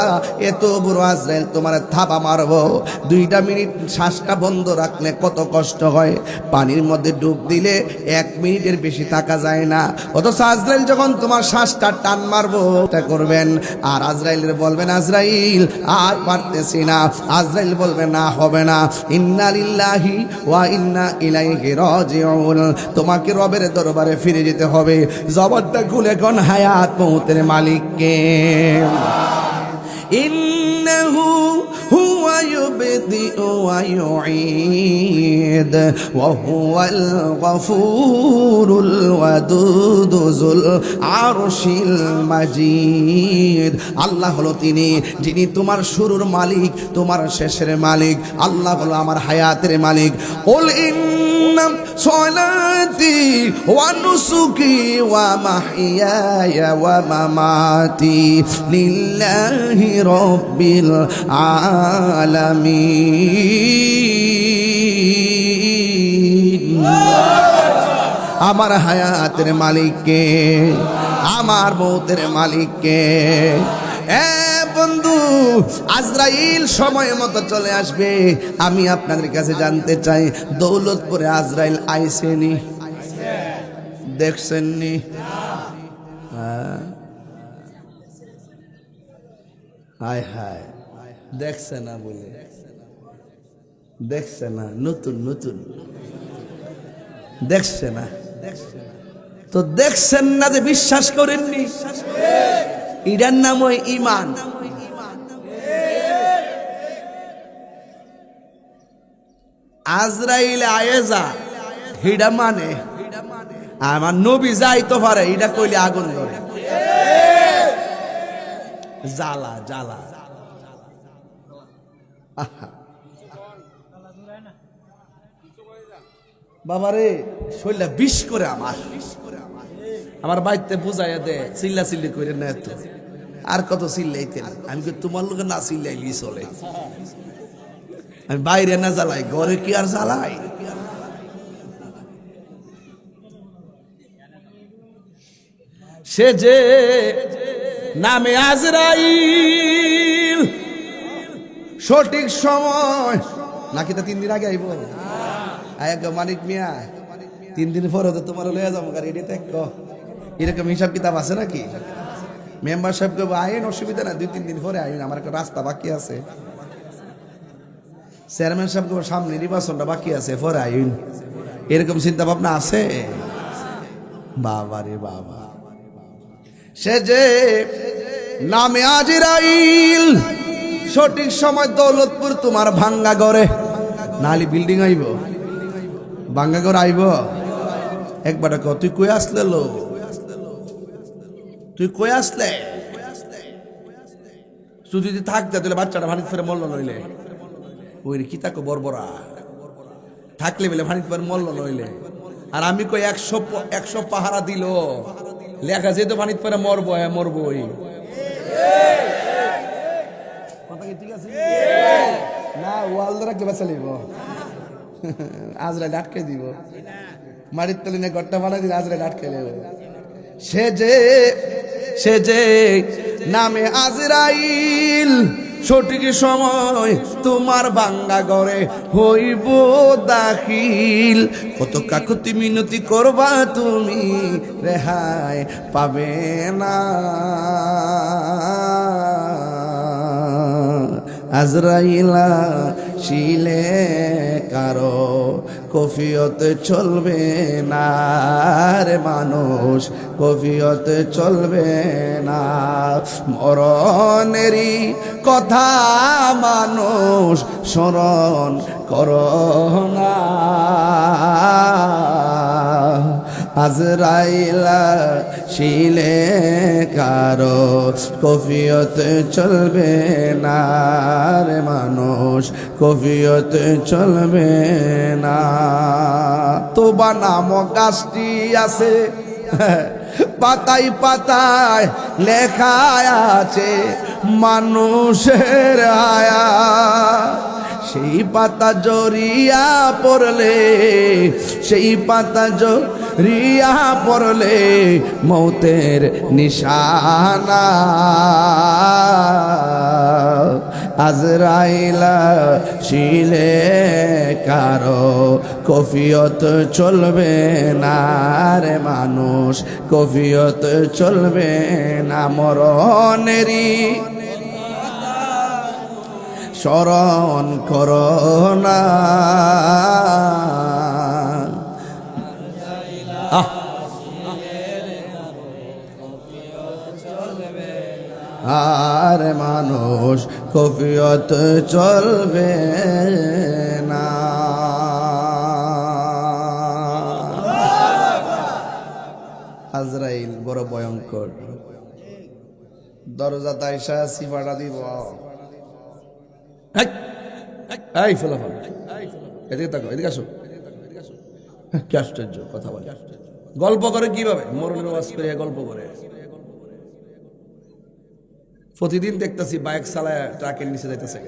এত বড় আজরাইল তোমার থাবা মারবো, 2টা মিনিট শ্বাসটা বন্ধ রাখলে কত কষ্ট হয়। পানির মধ্যে ডুব দিলে 1 মিনিটের বেশি থাকা যায় না, অথচ আজরাইল যখন তোমার শ্বাসটা টান মারবো এটা করবেন, আর আজরাইলের বলবেন আজরাইল আর পারতেছি না, আজরাইল বলবে না হবে না, ইন্না লিল্লাহি ওয়া ইন্না ইলাইহি রাজিউন, তোমাকে রবের দরবারে ফিরে যেতে হবে। জবানটা খুলে কোন হায়াত মউতের মালিককে। ইন্নাহু হুয়া ইউবদিউ ওয়া ইউঈদ ওয়া হুয়াল গফুরুল ওয়াদুদ যুল আরশিল মাজিদ। আল্লাহ হলো তিনি যিনি তোমার শুরুর মালিক, তোমার শেষের মালিক। আল্লাহ হলো আমার হায়াতের মালিক। কুল ইন্না সলাতি ওয়া নুসুকি ওয়া মাহইয়ায়া ওয়া মামাতি লিল্লাহি রাব্বিল আলামিন। আমার হায়াতের মালিককে, আমার মৌতের মালিককে। এ বন্ধু, আজরাইল সময় মতো চলে আসবে। আমি আপনাদের কাছে জানতে চাই, দৌলতপুরে আজরাইল আইসেনি? দেখছেননি? হায় হায়, দেখছে না বলে, দেখছে না, নতুন নতুন দেখছে না। তো দেখছেন না যে বিশ্বাস করেননি, এটার নাম ওই ঈমান। আজরাইল আয়েজা হিডা মানে আমার নবী যাইতে পারে, এটা কইলে আগুন ধরে, জ্বালা জ্বালা। বাবারে শরীরটা বিষ করে আমার বাড়িতে বুঝাইয়া দে, চিল্লা চিল্লি করে না এত, আর কত চিল্লাইতেন? আমি কি তোমার লোকে না চিল্লাইলি চলে? আমি বাইরে না জ্বালাই, ঘরে কি আর জ্বালাই? সে যে নামে আজরাইল, সঠিক সময় নাকি তা 3 দিন আগে আইব? মানিক মিয়া 3 দিন পরে তো তোমার লয়ে যাবো, রেডি থাকো। এরকম হিসাব কিতাব আছে নাকি? মেম্বার সাহেব কে আইন, অসুবিধা না, 2-3 দিন পরে আইন, আমার একটা রাস্তা বাকি আছে। চেয়ারম্যান সাহেব কে সামনে নির্বাচনটা বাকি আছে, পরে আইন। এরকম চিন্তা ভাবনা আছে? বাবা রে বাবা। সে যে নামে আজরাইল, সঠিক সময় দৌলতপুর তোমার ভাঙ্গা ঘরে, নালি বিল্ডিং আইব, ভাঙ্গা ঘর আইব। একবার তুই কই আসলে লো, তুই কই আসলে? তুই যদি থাকতে তাহলে বাচ্চাটা ভানিত ফেরে মল্ল নইলে, ওই কি তাকে বরবরা থাকলে বলে ভানিত ফেরে মল্ল নইলে। আর আমি কই 100 পাহারা দিল, লেখা যেত ভানিত ফেরে মরবো, হ্যাঁ মরবই। ঠিক আছে না, ওয়াল দ্বারা কে বাঁচা লিব, আজরাইল আটকে দিব, মাটির তলে নিয়ে ঘরটা বানাই দিলে আজরাইল আটকে নেব। সে যে নামে আজরাইল, সঠিক সময় তোমার ভাঙ্গা ঘরে হইব দাখিল। কত কাকুতি মিনতি করবা তুমি, রেহাই পাবে না। আজরাইলা শিলে কারো কফিয়ত চলবে না রে মানুষ, কফিয়ত চলবে না। মরণেরই কথা মানুষ স্মরণ করো না। আজরাইলা শিলে কারো কফিয়ত চলবে না রে মানুষ, কফিয়ত চলবে না। তোবা নামক গাছটি আছে, পাতায় পাতায় লেখা আছে মানুষের আয়া। সেই পাতা জড়িয়া পড়লে, সেই পাতা জড়িয়া পড়লে মৌতের নিশানা। আজরাইলা শিলে কারো কফিয়ত চলবে না রে মানুষ, কফিয়ত চলবে না। মরণেরই স্মরণ করো না। আর মানুষ কফিয়ত চলবে না। আজরাইল বড় ভয়ঙ্কর, দরজা তাইসা সিফাটা দিব। এই ফলাফল, এদিকে তাকো, এদিকে আসো। কি আশ্চর্য কথা বলে, গল্প করে কিভাবে? মরণের ওয়াজ করে গল্প করে। প্রতিদিন দেখতেছি বাইক চালায় ট্রাকের নিচে যাইতেছে।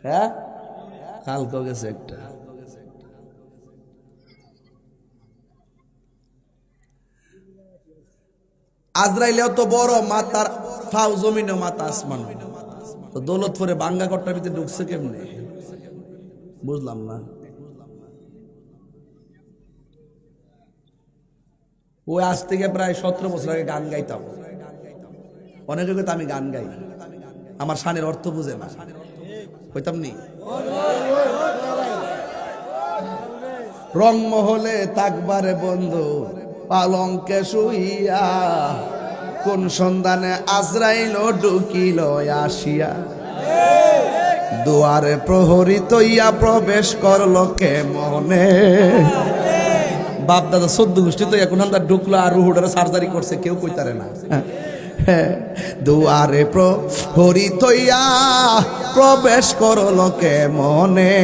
হ্যাঁ, কালকে গেছে একটা। আজরাইলেও তো বড়, মাতার ফাও জমিনও মাতা আসমান। তো দৌলতপুরে বাঙ্গা কট্টার ভিতরে ঢুকছে কেমনে বুঝলাম না। ওই আজ থেকে প্রায় 17 বছর আগে গান গাইতাম। অনেকে কইতো আমি গান গাই, আমার শানের অর্থ বুঝে না, কইতাম নি রংমহলে তাকবারে বন্ধু পালঙ্কে শুইয়া, কোন সন্ধানে আজরাইল ঢুকিল আসিয়া, দুয়ারে প্রহরী তৈয়া প্রবেশ করলো কে মনে। বাপ দাদা 14 গোষ্ঠী তো এখন আমরা ঢুকলো আর রুহুটারে সার্জারি করছে, কেউ কইতারে না। দুয়ারে প্রহরী তৈয়া প্রবেশ করলো কে মনে,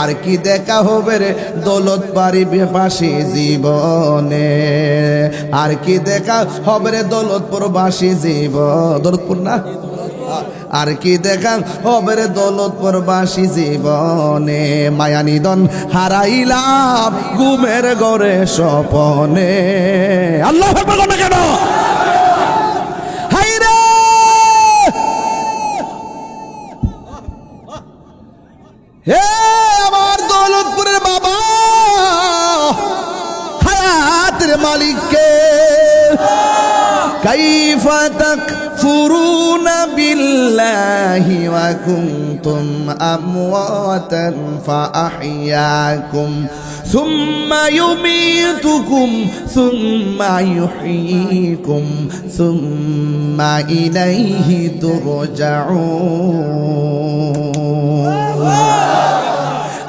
আর কি দেখা হবে রে দৌলত বাড়ি বাসী জীবনে, আর কি দেখা হবে রে দৌলতপুর বাসী জীবন, দৌলতপুর না, আর কি দেখা হবে রে দৌলতপুর বাসী জীবনে, মায়া নিদন হারাইলাম ঘুমের ঘরে স্বপনে। আল্লাহু আকবার বলো না কেন? হে আমার দৌলতপুরের বাবা, হায়াতের মালিককে কাইফা তাকফুরুনা বিল্লাহি ওয়া কুনতুম আমওয়াতান ফাআহইয়াকুম সুম্মা ইউমীতুকুম সুম্মা ইউহয়ীকুম সুম্মা ইলাইহি তুরজাউন।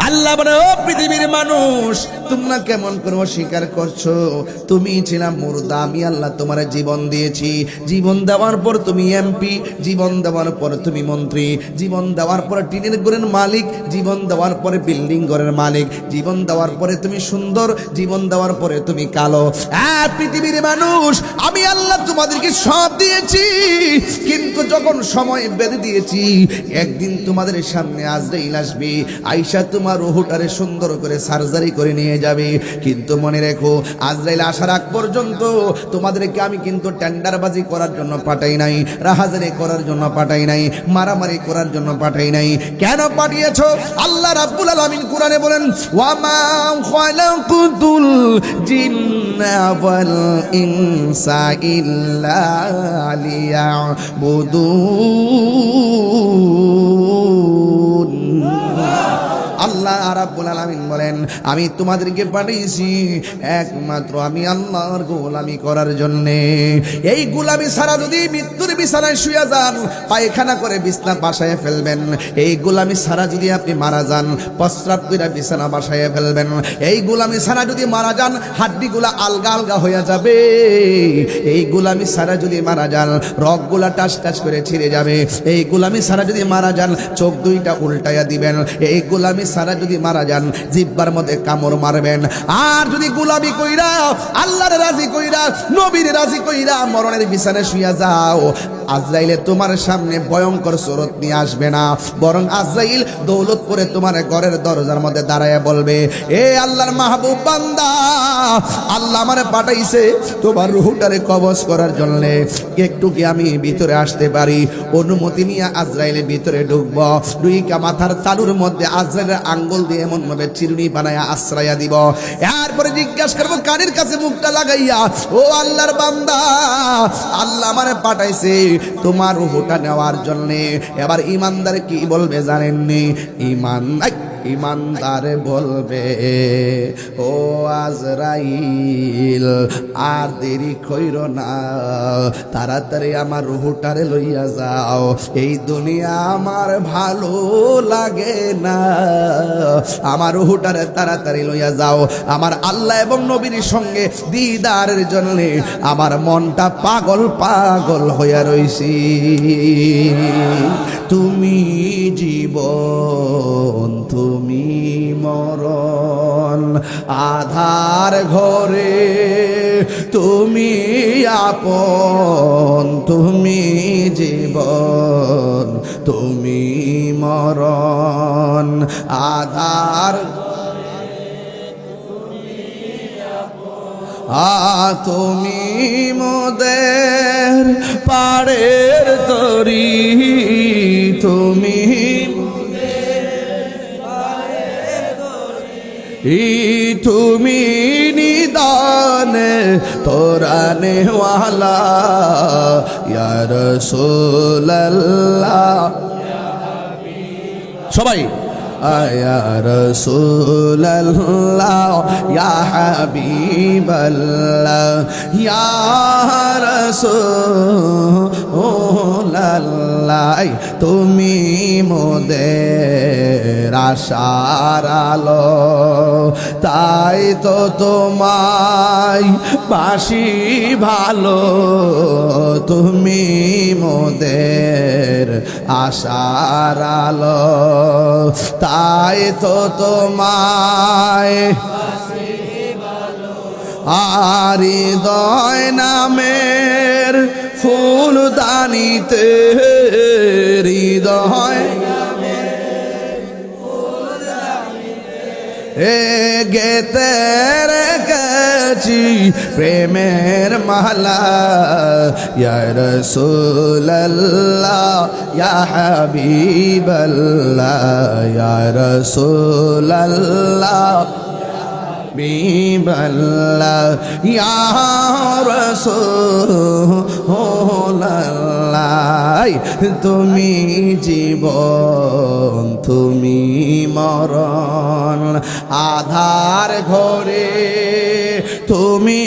আল্লাহ বলে, ও পৃথিবীর মানুষ, তোমরা কেমন করে অস্বীকার করছো? তুমি ছিলাম মুর্দা, আমি আল্লাহ তোমার জীবন দিয়েছি। জীবন দেওয়ার পর তুমি এমপি, জীবন দেওয়ার পর তুমি মন্ত্রী, জীবন দেওয়ার পর টিনের ঘরের মালিক, জীবন দেওয়ার পরে বিল্ডিং ঘরের মালিক, জীবন দেওয়ার পরে তুমি সুন্দর, জীবন দেওয়ার পরে তুমি কালো। আর পৃথিবীর মানুষ, আমি আল্লাহ তোমাদেরকে সব দিয়েছি, কিন্তু যখন সময় বেঁধে দিয়েছি, একদিন তোমাদের সামনে আজরাইল আসবে, আয়েশা তোমার রুহটারে সুন্দর করে সার্জারি করে নিয়ে যাবে। কিন্তু মনে রেখো, আজরাইল আসার আগ পর্যন্ত তোমাদেরকে আমি কিন্তু টেন্ডারবাজি করার জন্য পাঠাই নাই, রাহাজারি করার জন্য পাঠাই নাই, মারামারি করার জন্য পাঠাই নাই। কেন পাঠিয়েছো? আল্লাহ রাব্বুল আলামিন কোরআনে বলেন, ওয়া মা খালাকুতুল জিন্না ওয়াল ইনসা ইল্লা লিয়াবুদুন। আল্লাহ রাব্বুল আলামিন বলেন, আমি তোমাদেরকে পাঠিয়েছি একমাত্র আমি আল্লাহর গোলামি করার জন্যে। এই গোলামি ছাড়া যদি মৃত্যুর বিছানায় শুয়ে যান, পায়খানা করে বিছনা বাসায় ফেলবেন। এই গোলামি ছাড়া যদি আপনি মারা যান, প্রস্রাব করে বিছানা বাসায় ফেলবেন। এই গোলামি ছাড়া যদি মারা যান, হাড্ডিগুলা আলগা আলগা হয়ে যাবে। এই গোলামি ছাড়া যদি মারা যান, রগগুলা টাস টাস করে ছিঁড়ে যাবে। এই গোলামি ছাড়া যদি মারা যান, চোখ দুইটা উল্টাইয়া দিবেন। এই গোলামি ছাড়া যদি মারা যান, জিহ্বার মধ্যে কামড় মারবেন। আর যদি গোলামি কইরা, আল্লাহর রাজি কইরা, নবীর রাজি কইরা মরণের বিছানায় শুইয়া যাও, আজরাইলে তোমার সামনে ভয়ঙ্কর সুরত নিয়ে আসবে না, বরং আজরাইল দৌলতপুরে তোমার ঘরের দরজার মধ্যে দাঁড়ায় বলবে, এ আল্লাহর মাহবুব বান্দা, আল্লাহ আমারে পাঠাইছে তোমার রূহটারে কবজ করার জন্য, একটু কি আমি ভিতরে আসতে পারি? অনুমতি নিয়ে আজরাইলের ভিতরে ঢুকবো, দুইকা মাথার তালুর মধ্যে আজরাইলের আঙ্গুল দিয়ে এমন ভাবে চিরুনি বানায়া আশ্রয়া দিব। এরপরে জিজ্ঞাসা করবো কানের কাছে মুখটা লাগাইয়া, ও আল্লাহর বান্দা, আল্লাহ আমারে পাঠাইছে তোমার রূহটা নেওয়ার জন্য। এবার ইমানদার কি বলবে জানেননি? ইমানদার বলবে, ও আজরাইল, আর দেরি কইরো না, তাড়াতাড়ি আমার রূহটারে লইয়া যাও। এই দুনিয়া আমার ভালো লাগে না, আমার রূহটারে তাড়াতাড়ি লইয়া যাও। আমার আল্লাহ এবং নবীর সঙ্গে দিদারের জন্য আমার মনটা পাগল পাগল হইয়া রইছি। তুমি জীবন, তুমি মরণ, আধার ঘরে তুমি আপন, তুমি জীবন, তুমি মরণ, আধার তুমি মোদের পাড়ের তরি, তুমি তুমি নিদান তোরানে ওয়ালা ইয়া রাসূলুল্লাহ। সবাই ইয়া রাসূলুল্লাহ ইয়া হাবিবাল্লাহ ইয়া রাসূলুল্লাহ, তুমি মোদের আশার আলো, তাই তো তোমায় বাসি ভালো, তুমি মোদের আশার আলো, তাই তো তোমায় আর হৃদয় নামের ফুলদানিতে, হৃদয় গেতে রেখেছি প্রেমের মালা, ইয়া রাসূলুল্লাহ ইয়া হাবিবাল্লাহ ইয়া রাসূলুল্লাহ হাবিবাল্লাহ ইয়া রাসূলুল্লাহ, তুমি জীবন তুমি মরণ, আধার ঘরে তুমি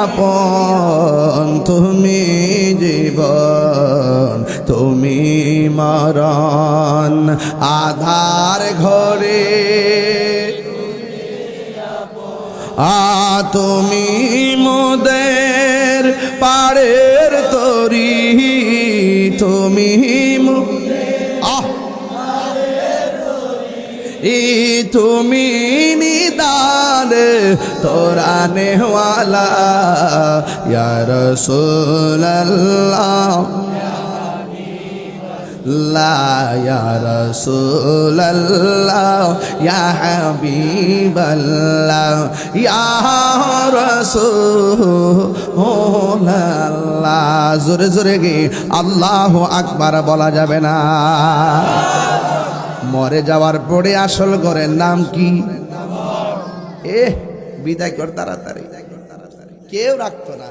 আপন, তুমি জীবন তুমি মরণ, আধার ঘরে তুমি মোদের পাড়ের তরি, তুমি তুমি নিদান তোরানে ওয়ালা ইয়া রাসূলুল্লাহ লা ইয়া রাসূলুল্লাহ ইয়া হাবিবাল্লাহ ইয়া রাসূলুল্লাহ। জোরে জোরে গে আল্লাহু আকবার বলা যাবে না। মরে যাওয়ার পরে আসল ঘরের নাম কি? বিদায় কর তাড়াতাড়ি, কেউ রাখতো না।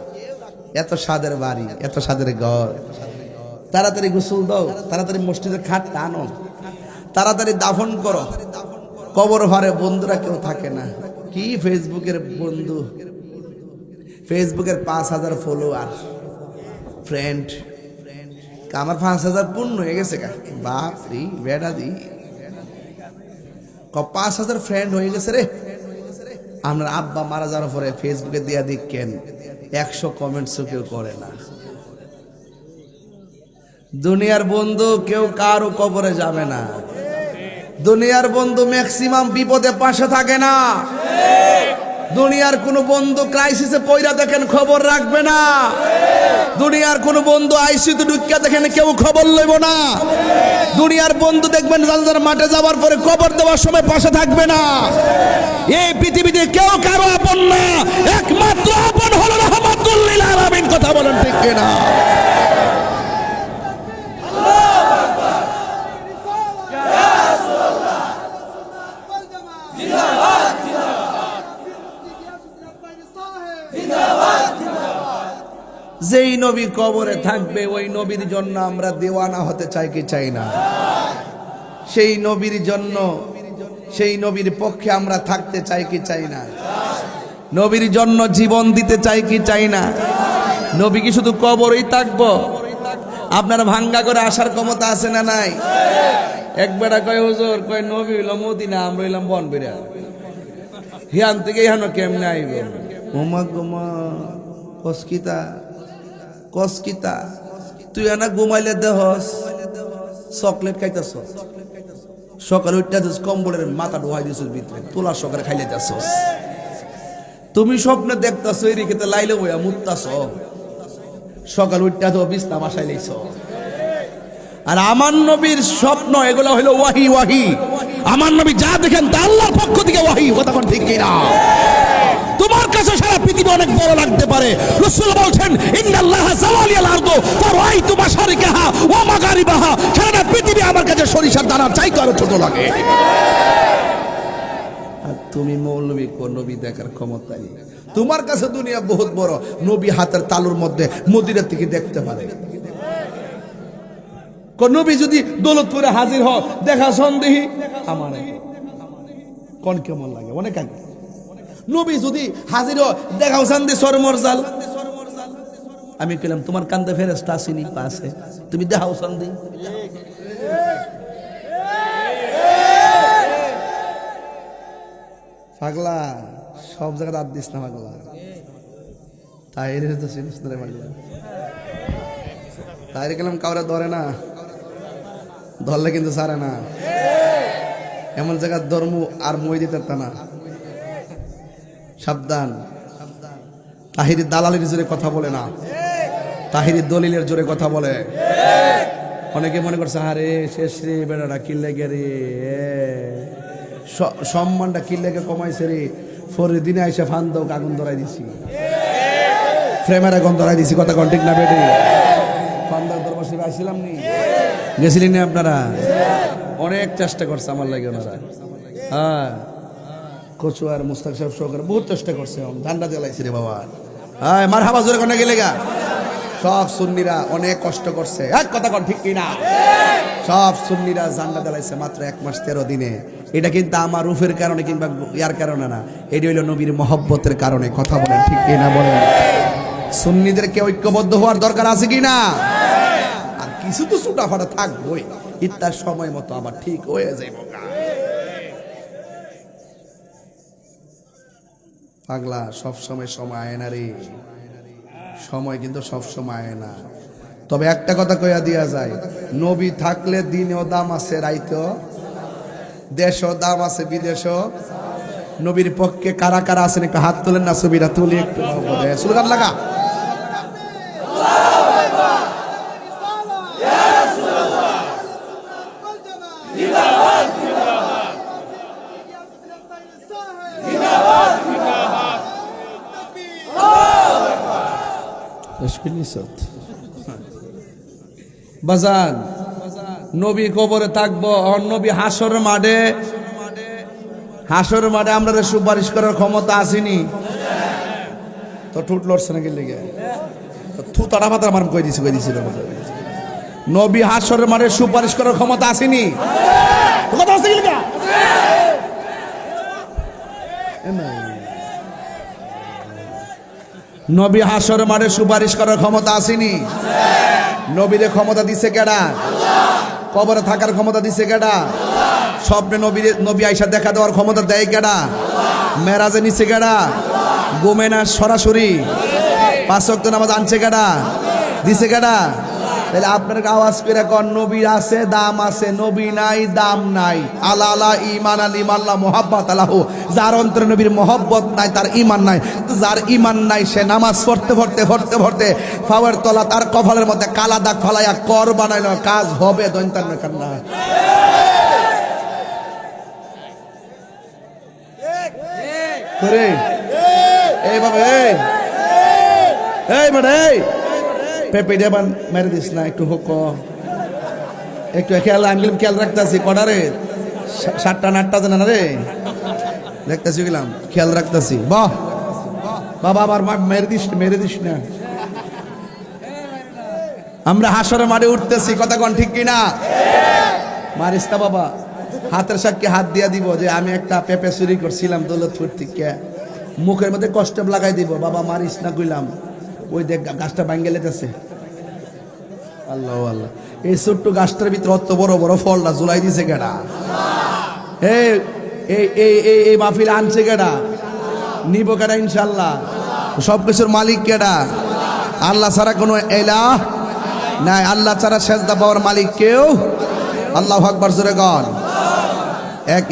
এত স্বাদের বাড়ি, এত স্বাদের ঘর, তাড়াতাড়ি গোসল দাও, তাড়াতাড়ি মসজিদের খাট টানো, তাড়াতাড়ি দাফন করো। কবর ঘরে বন্ধুরা কেউ থাকে না। কি ফেসবুকের বন্ধু, ফেসবুকের 5000 ফলোয়ার ফ্রেন্ড, আমার 5000 পূর্ণ হয়ে গেছে। বাপ রে বেড়া দি 5000 ফ্রেন্ড হয়ে গেছে রে। আমরা আব্বা মারা যাওয়ার পরে ফেসবুকে দিয়া দেখেন 100 কমেন্টসও কেউ করে না। দুনিয়ার বন্ধু কেউ কারো কবরে যাবে না। দুনিয়ার বন্ধু ম্যাক্সিমাম বিপদে পাশে থাকে না। দুনিয়ার কোন বন্ধু ক্রাইসিসে পয়রা দেখেন খবর রাখবে না। দুনিয়ার কোন বন্ধু আইসিইউতে ঢুকিয়া দেখেন কেউ খবর লইব না। দুনিয়ার বন্ধু দেখবেন জালজার মাঠে যাওয়ার পরে কবর দেওয়ার সময় পাশে থাকবে না। এই পৃথিবীতে কেউ কারো আপন না, একমাত্র আপন হলো রাহমাতুল লিল আলামিন। কথা বলেন ঠিক কিনা? যেই নবী কবরে থাকবে ওই নবীর জন্য আমরা দেওয়ানা হতে চাই কি চাই না? সেই নবীর জন্য, সেই নবীর পক্ষে আমরা থাকতে চাই কি চাই না? নবীর জন্য জীবন দিতে চাই কি চাই না? নবী কি শুধু কবরেই থাকবো? আপনার ভাঙ্গা করে আসার ক্ষমতা আছে না নাই? একবেলা কয় হুজুর, কয় নবী হইল মদিনা, আমরা হইলাম বনবিরা, হিয়ান থেকে ইহানো কেমনে আইব? ওমা গোমা কসকিতা কসকিতা, তুই না ঘুমাইলে দেহস চকলেট খাইতেছ, সকালে উঠতে কম্বলের মাথা ঢোয়াই দিছ ভিতরে, তোলা সকালে খাইলে যাচ্ছ। তুমি স্বপ্নে দেখতেছ এই রেখেতে লাইলে বইয়া মুতাছ, সকাল উঠতে তো বিছনা বাসায় লাইছ। আর আমার নবীর স্বপ্ন এগুলো হইলো ওয়াহি, ওয়াহি। আমার নবী যা দেখেন তা আল্লাহর পক্ষ থেকে ওয়াহি। কথা কোন ঠিক কিনা? তোমার কাছে সারা পৃথিবী অনেক বড় লাগতে পারে। রাসূল বলছেন ইন্নাল্লাহা যাওয়ালিয়াল আরদু ফারাআইতু মাশারিকাহা ওয়া মাগারিবাহা, সারা পৃথিবী আমার কাছে সরিষার দানার চাইতে আরো ছোট লাগে। আর তুমি মৌলবী কোন নবী দেখার ক্ষমতা নেই। তোমার কাছে দুনিয়া বহুত বড়, নবী হাতের তালুর মধ্যে মদিনা থেকে দেখতে পারে। কোন নবী যদি দৌলতপুরে হাজির হয় দেখা সন্দেহী আমার কোন কেমন লাগে অনেক আগে। নবী যদি হাজির হয় দেখাও সন্দেহ সরমরজাল, আমি কইলাম তোমার কান্দে ফেরেশতা আসেনি পাশে, তুমি দেখাও সন্দেহ। পাগলা সব জায়গায় রাত দিস না পাগলা, তাই তো চিনিস না রে পাগলা। তাই গেলাম কাউরে ধরে না, ধরলে কিন্তু সারে না। এমন জায়গার ধর্ম আর মই দিতে না, সাবধান। তাহিরি দালালের জোরে কথা বলে না, তাহিরি দলিলের জোরে কথা বলে। অনেকে মনে করছে আরে শেষ রে বেড়াটা কিল্লে গে রে, সম্মানটা কিল্লেকে কমাইছে রে, ফরে দিনে আইসা ফান দাও আগুন ধরাই দিছি, ফ্রেমের আগুন ধরাই দিছি। কথা কন ঠিক না বেটে? ফান দাও দরবার শিবে আইছিলাম নি, গেছিলেন না আপনারা? অনেক চেষ্টা করছে আমার লাগে ওনারা। হ্যাঁ, কচু আর মুস্তাক সাহেব সহকারে বহুত চেষ্টা করছে, ঠান্ডা জ্বালাইছি রে বাবা। হ্যাঁ, মার হাবা জোরে কোনে গেলে গা। সব সুন্নিরা অনেক কষ্ট করছে, এক কথা কন ঠিক কিনা? সব সুন্নিরা জান্নাত জ্বালাইছে মাত্র 1 মাস 13 দিনে। এটা কিন্তু আমার রূপের কারণে কিংবা ইয়ার কারণে না, এটি হইল নবীর মহব্বতের কারণে। কথা বলেন ঠিক কিনা বলেন? সুন্নিদেরকে ঐক্যবদ্ধ হওয়ার দরকার আছে কিনা? আর কিছু তো ছুটাফাটা থাকবই, ইত্যার সময় মতো আবার ঠিক হয়ে যাইব। পাগলা সব সময় সময় আয় না রে, সময় কিন্তু সব সময় আয় না। তবে একটা কথা কইয়া দিয়া যায়, নবী থাকলে দিনেও দাম আছে, রাইতেও, দেশও দাম আছে, বিদেশও। নবীর পক্ষে কারা কারা আছেন একটু হাত তোলেন না, ছবিটা তুলি একটু স্লোগান লাগা। বাজান নবী কবরে থাকবো, নবী হাসরের মাঠে, হাসরের মাঠে আমরা সুপারিশ করার ক্ষমতা আসেনি তো ঠুট লড়ছে না গেলে থুতাটা মাথা আমার কই দিছিল। নবী হাসরের মাঠে সুপারিশ করার ক্ষমতা আসেনি, কথা আছে কি লাগা? নবী হাসরের মাঠে সুপারিশ করার ক্ষমতা আসেনি। নবীরে ক্ষমতা দিছে কেডা? কবরে থাকার ক্ষমতা দিছে কেডা? স্বপ্নে নবী আয়েশা দেখা দেওয়ার ক্ষমতা দেয় কেডা? মেরাজে নিছে কেডা? গোমে না সরাসরি 5 ওয়াক্ত নামাজ আনছে কেডা? দিছে কেডা? তাহলে আপনার আওয়াজ করে কোন নবী আছে দাম আছে, নবী নাই দাম নাই। আলা আলা ঈমান আল ইমাল্লা মুহাব্বাত আলাহু, যার অন্তরে নবীর মহব্বত নাই তার ঈমান নাই। যার ঈমান নাই সে নামাজ পড়তে পড়তে পড়তে পড়তে ফাওয়ার তলা তার কপালের মধ্যে কালা দাগ ফলাইয়া কর বানাইলো, কাজ হবে দৈন্তার না কান্না। এই বাবা এই মানে পেপে দেবান মেরে দিস না, একটু হোক একটু খেয়াল, আমি খেয়াল রাখতেছি। কটারে 7টা 8টা জানা রে দেখতেছি, গেলাম খেয়াল রাখতেছি। বাহ বাবা আবার মেরে দিস না। আমরা হাসরের মাঠে উঠতেছি, কথা কন ঠিক কিনা? মারিস না বাবা, হাতের সাক্ষী হাত দিয়া দিব যে আমি একটা পেঁপে চুরি করছিলাম দৌলতপুর থেকে, মুখের মধ্যে কষ্ট লাগাই দিব, বাবা মারিস না কইলাম। ওই দেখ গাছটা ভাঙ্গে লেতেছে। আল্লাহ আল্লাহ, এই ছোট্ট গাছটার ভিতরে অত বড় বড় ফলটা ঝুলাই দিছে কেডা? এই মাহফিল আনছে কেডা? নিব কেডা? ইনশাল্লাহ সবকিছুর মালিক কেডা? আল্লাহ ছাড়া কোনো ইলাহ নাই, আল্লাহ ছাড়া সেজদা পাওয়ার মালিক কেউ। আল্লাহু আকবার জোরে গান।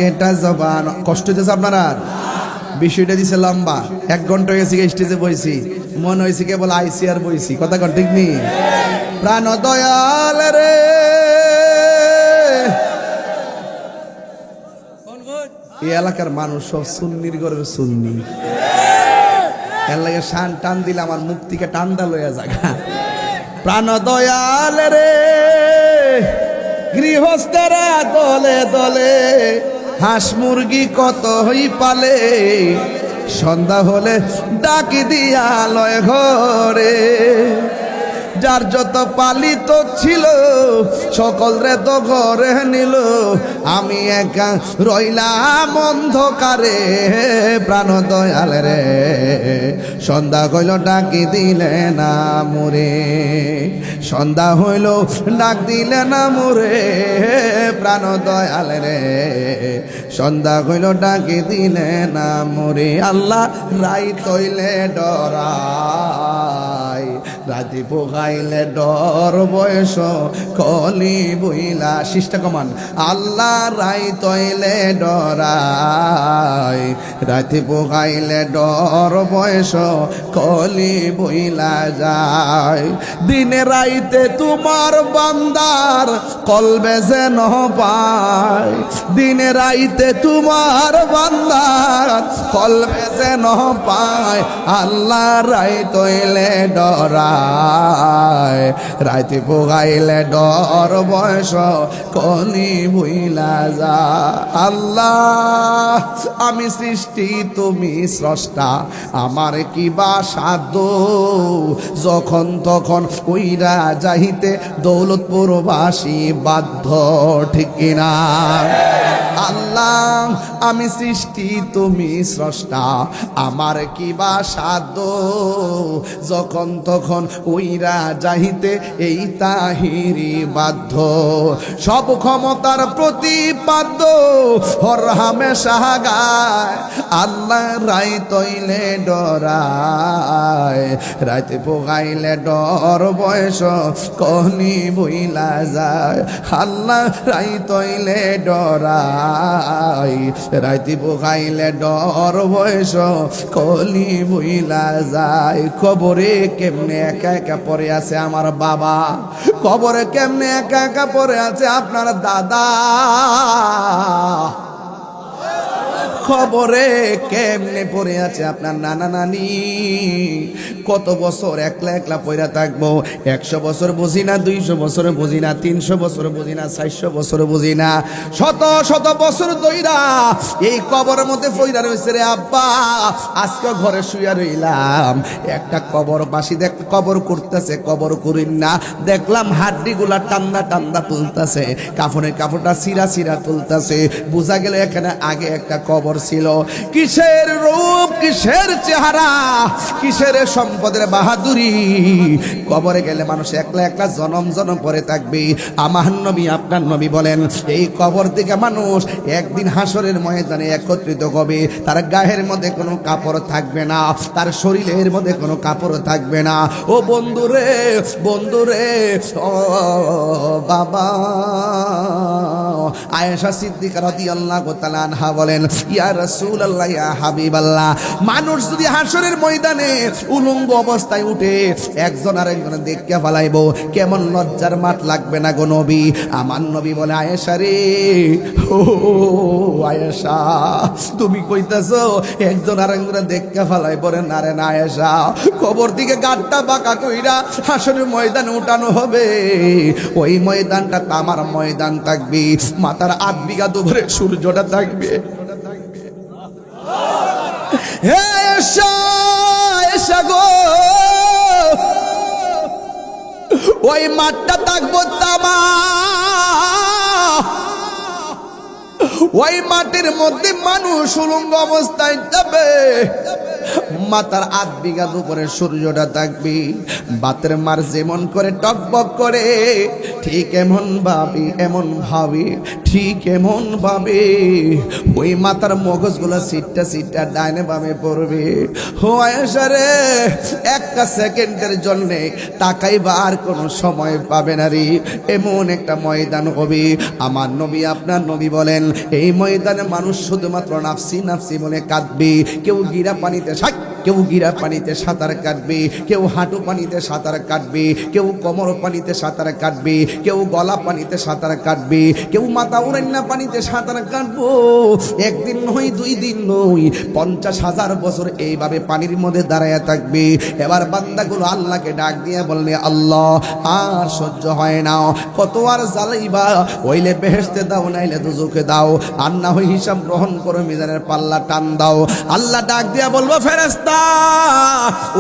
একটা জবান কষ্ট হইতেছে আপনারা, বিষয়টা দিছে লম্বা, 1 ঘন্টা হয়েছে স্টেজে বইছি, মনে হয়েছে কেবল আইসি আর বইছি। কথা কন ঠিক নি? প্রাণ দয়াল রে এই এলাকার মানুষ সব সুন্নির ঘরের সুন্নি, এর লাগে শান টান দিলে আমার মুখ থেকে টান্দা লইয়া জাগা। প্রাণ দয়াল রে গৃহস্থেরা দলে দলে হাঁস মুরগি কত হই পালে, সন্ধ্যা হলে ডাকি দিয়া লয় ঘরে। যার যত পালিত ছিল সকল রে তো ঘরে নিল, আমি একা রইলাম অন্ধকারে। প্রাণ দয়াল রে সন্ধ্যা হইল ডাকি দিলে না মোরে, সন্ধ্যা হইল ডাক দিলে না মোরে। প্রাণ দয়াল রে সন্ধ্যা হইল ডাকি দিলে না মোরে। আল্লাহ রাই তৈলে ডরাই, রাতি পোগাইলে ডর বয়স কলি বইলা। শিষ্টা কমান আল্লাহ রাই তৈলে ডরাই, রাতি পোগাইলে ডর বয়স কলি বইলা যায়। দিনে রাইতে তোমার বান্দার কলবে যেন পায়, দিনে রাইতে তোমার বান্দার কলবে যেন পায়। আল্লাহ রাই তৈলে ডরায়, রাইতে পোগাইলে ডর বয়স কলি ভুইলা যা। আল্লাহ আমি সৃষ্টি তুমি স্রষ্টা, আমার কি বা সাধ্য, যখন তখন কইরা যাইতে দৌলতপুরবাসী বাধ্য, ঠিক কিনা? আল্লাহ আমি সৃষ্টি তুমি স্রষ্টা, আমার কি বা সাধ্য, যখন তখন ওইরা যাইতে এই তাহিরি বাধ্য। সব ক্ষমতার প্রতিপাদ্য হর হামেশা গায়, আল্লাহ রাই তৈলে ডরায়, রাইতে পোগাইলে ডর বয়স কহনি বইলা যায়। আল্লাহ রাই তৈলে ডরায়, রাইতে পোগাইলে ডর বয়স কলি বইলা যায়। কবরে কেমনে একা একা পড়ে আছে আমার বাবা, কবরে কেমনে একা একা পড়ে আছে আপনার দাদা, খবরে কেমনে পড়ে আছে আপনার নানা নানি। কত বছর একলা একলা পয়রা থাকবো, 100 বছর বুঝি না, 200 বছর বুঝি না, 300 বছর বুঝি না, 400 বছর বুঝি না, শত শত বছর দইরা এই কবরের মধ্যে পয়রা রয়েছে রে আব্বা। আজকে ঘরে শুয়ে রইলাম, একটা কবর বাসি দেখ কবর করতেছে, কবর করিন না, দেখলাম হাড্ডি গুলা টান্না টান্না তুলতেছে, কাফনের কাপড়টা সিরা সিরা তুলতেছে। বোঝা গেল এখানে আগে একটা কবর ছিল। কিসের রূপ, কিসের চেহারা, কিসের সম্পদের বাহাদুরি। কবরে গেলে মানুষ একলা একলা জনম জনম পরে থাকবে। আমার নবী আপনার নবী বলেন এই কবর থেকে মানুষ একদিন হাসরের ময়দানে একত্রিত হবে, তার গায়ের মধ্যে কোনো কাপড় থাকবে না, তার শরীরের মধ্যে কোনো কাপড় থাকবে না। ও বন্ধুরে, বন্ধুরে, ও বাবা। আয়েশা সিদ্দিকা রাদিয়াল্লাহু তাআলা আনহা বলেন ইয়া রাসূলুল্লাহ, ইয়া হাবিবাল্লাহ, মানুষ যদি হাসরের ময়দানে উলঙ্গ অবস্থায় উঠে একজন আরেকজন দেখতে ফেলাইবো, কেমন লজ্জার মাঠ লাগবে না গো নবী। আমার নবী বলে আয়েশা রে, ও আয়েশা তুমি কইতাছো একজন আরেকজন দেখতে ফেলাইবো রে? না রে না আয়েশা, কবর দিকে গাড্ডা বাঁকা কইরা হাসরের ময়দানে উঠানো হবে। ওই ময়দানটা তামার ময়দান থাকবে, মাথার 8 বিঘা দুপুরে সূর্যটা থাকবে। হে আয়েশা, আয়েশা গো, ওই মাঠটা থাকবো তামা, ওই মাটির মধ্যে মানুষ উলঙ্গ অবস্থায় যাবে, মাথার 8 বিঘা উপরে সূর্যটা থাকবে, বাতের মার যেমন করে টকবক করে ঠিক এমন ভাবি, এমন ভাবি, ঠিক এমন ভাবে ওই মাথার মগজগুলো সিটটা সিটটা ডাইনে বামে পড়বে। ও আয়েশা রে, একটা সেকেন্ডের জন্য তাকাইবার কোনো সময় পাবে না রে, এমন একটা ময়দান হবে। আমার নবী আপনার নবী বলেন এই ময়দানে মানুষ শুধুমাত্র নাফসি নাফসি বলে কাঁদবে, কেউ গিরা পানিতে কেউ গিরা পানিতে সাঁতার কাটবে, কেউ হাঁটু পানিতে সাঁতার কাটবে, কেউ কোমর পানিতে সাঁতার কাটবে, কেউ গলা পানিতে সাঁতার কাটবে, কেউ মাথা উড়ান্না পানিতে সাঁতার কাটবো। একদিন নয়, 2 দিন নয়, 50,000 বছর এইভাবে পানির মধ্যে দাঁড়ায় থাকবে। এবার বান্দাগুলো আল্লাহকে ডাক দিয়ে বলবে, আল্লাহ আর সহ্য হয় না, কত আর জ্বালাইবা, হইলে বেহেশতে দাও, নাইলে দুজকে দাও, আর না হয় হিসাব গ্রহণ করো, মিজানের পাল্লা টান দাও। আল্লাহ ডাক দিয়া বলবো, ফেরেশতা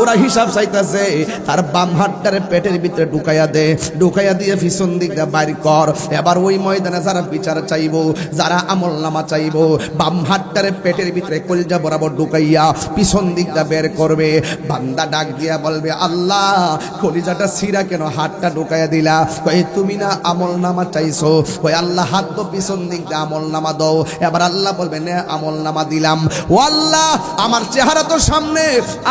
ওরা হিসাব চাইতেছে, তার বাম হাতটারে পেটের ভিতরে ঢুকাইয়া দে, ঢুকাইয়া দিয়ে পিছন দিক দিয়ে বাইর কর। এবার ওই ময়দানে যারা বিচার চাইবো, যারা আমল নামা চাইবো, বাম হাতটারে পেটের ভিতরে কলিজা বরাবর ঢুকাইয়া পিছন দিক দিয়ে বের করবে। বান্দা ডাক দিয়া বলবে, আল্লাহ কলিজাটা ছিঁড়া কেন, হাতটা ঢুকাইয়া দিলা? কই তুমি না আমল নামা চাইছো? কই আল্লাহ হাত তো পিছন দিক দিয়ে আমল নামা দাও। এবার আল্লাহ বলবে, নে আমল নামা দিলাম। ও আল্লাহ, আমার চেহারা তো সামনে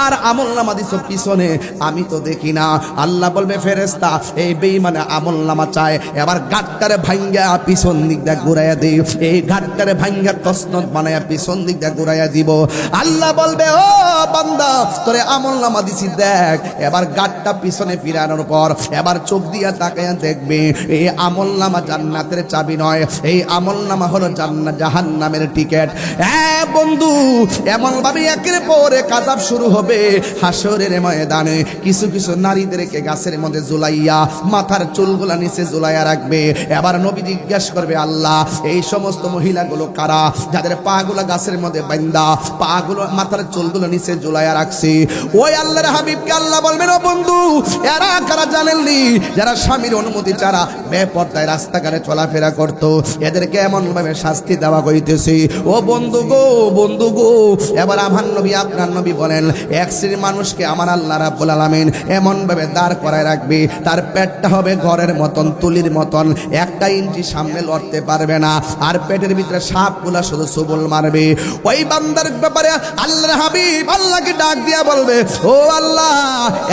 আর আমল নামা দিছো পিছনে, আমি তো দেখি না। আল্লাহ বলবে, ফেরেশতা এই বেঈমানে আমল নামা চায়, এবার গাটটারে ভাঙ্গা পিছন দিক দিয়ে ঘুরাইয়া দিই, এই গাটটারে ভাঙ্গা তসনত বানায়া পিছন দিক দিয়ে ঘুরাইয়া দিব। আল্লাহ বলবে, ও বান্দা তোরে আমল নামা দিছি দেখ। এবার গাটটা পিছনে ফিরানোর পর এবার চোখ দিয়া তাকায়া দেখবে, এই আমল নামা জান্নাতের চাবি নয়, এই আমল নামা হলো জাহান্নামের টিকেট। হ্যাঁ বন্ধু, এমন ভাবে একের পর এক আযাব শুরু হবে হাসরের ময়দানে। কিছু কিছু নারীদেরকে গাছের মধ্যে ঝুলাইয়া মাথার চুলগুলা নিচে ঝুলাইয়া রাখবে। এবার নবী জিজ্ঞাসা করবে, আল্লাহ এই সমস্ত মহিলাগুলো কারা, যাদের পা গুলা গাছের মধ্যে বান্ধা, পা গুলো মাথার চুলগুলো নিচে ঝুলাইয়া রাখছি? ওই আল্লাহর হাবিবকে আল্লাহ বলবেন, ও বন্ধু এরা কারা জানেননি? যারা স্বামীর অনুমতি ছাড়া বেপরদায় রাস্তাঘাটে চলাফেরা করতো, এদেরকে এমন ভাবে শাস্তি দেওয়া হইতেছে। ও বন্ধু গো, বন্ধু গো, এবার আমার নবী আপনার নবী বলেন, এক শ্রেণীর মানুষকে আমার আল্লাহ রাব্বুল আলামিন এমন ভাবে দাঁড় করায় রাখবে, তার পেটটা হবে ঘরের মতন, তুলির মতন, 1 ইঞ্চি সামনে লড়তে পারবে না, আর পেটের ভিতরে সাপগুলা শুধু সবল মারবে। ওই বান্দার ব্যাপারে আল্লাহর হাবিব আল্লাহকে ডাক দিয়া বলবে, ও আল্লাহ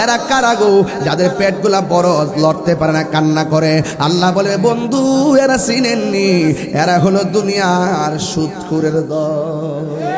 এরা কারা গো, যাদের পেটগুলা বড়, লড়তে পারে না, কান্না করে? আল্লাহ বলবে, বন্ধু এরা চিনেননি, এরা হলো দুনিয়ার সুদখোরের দল।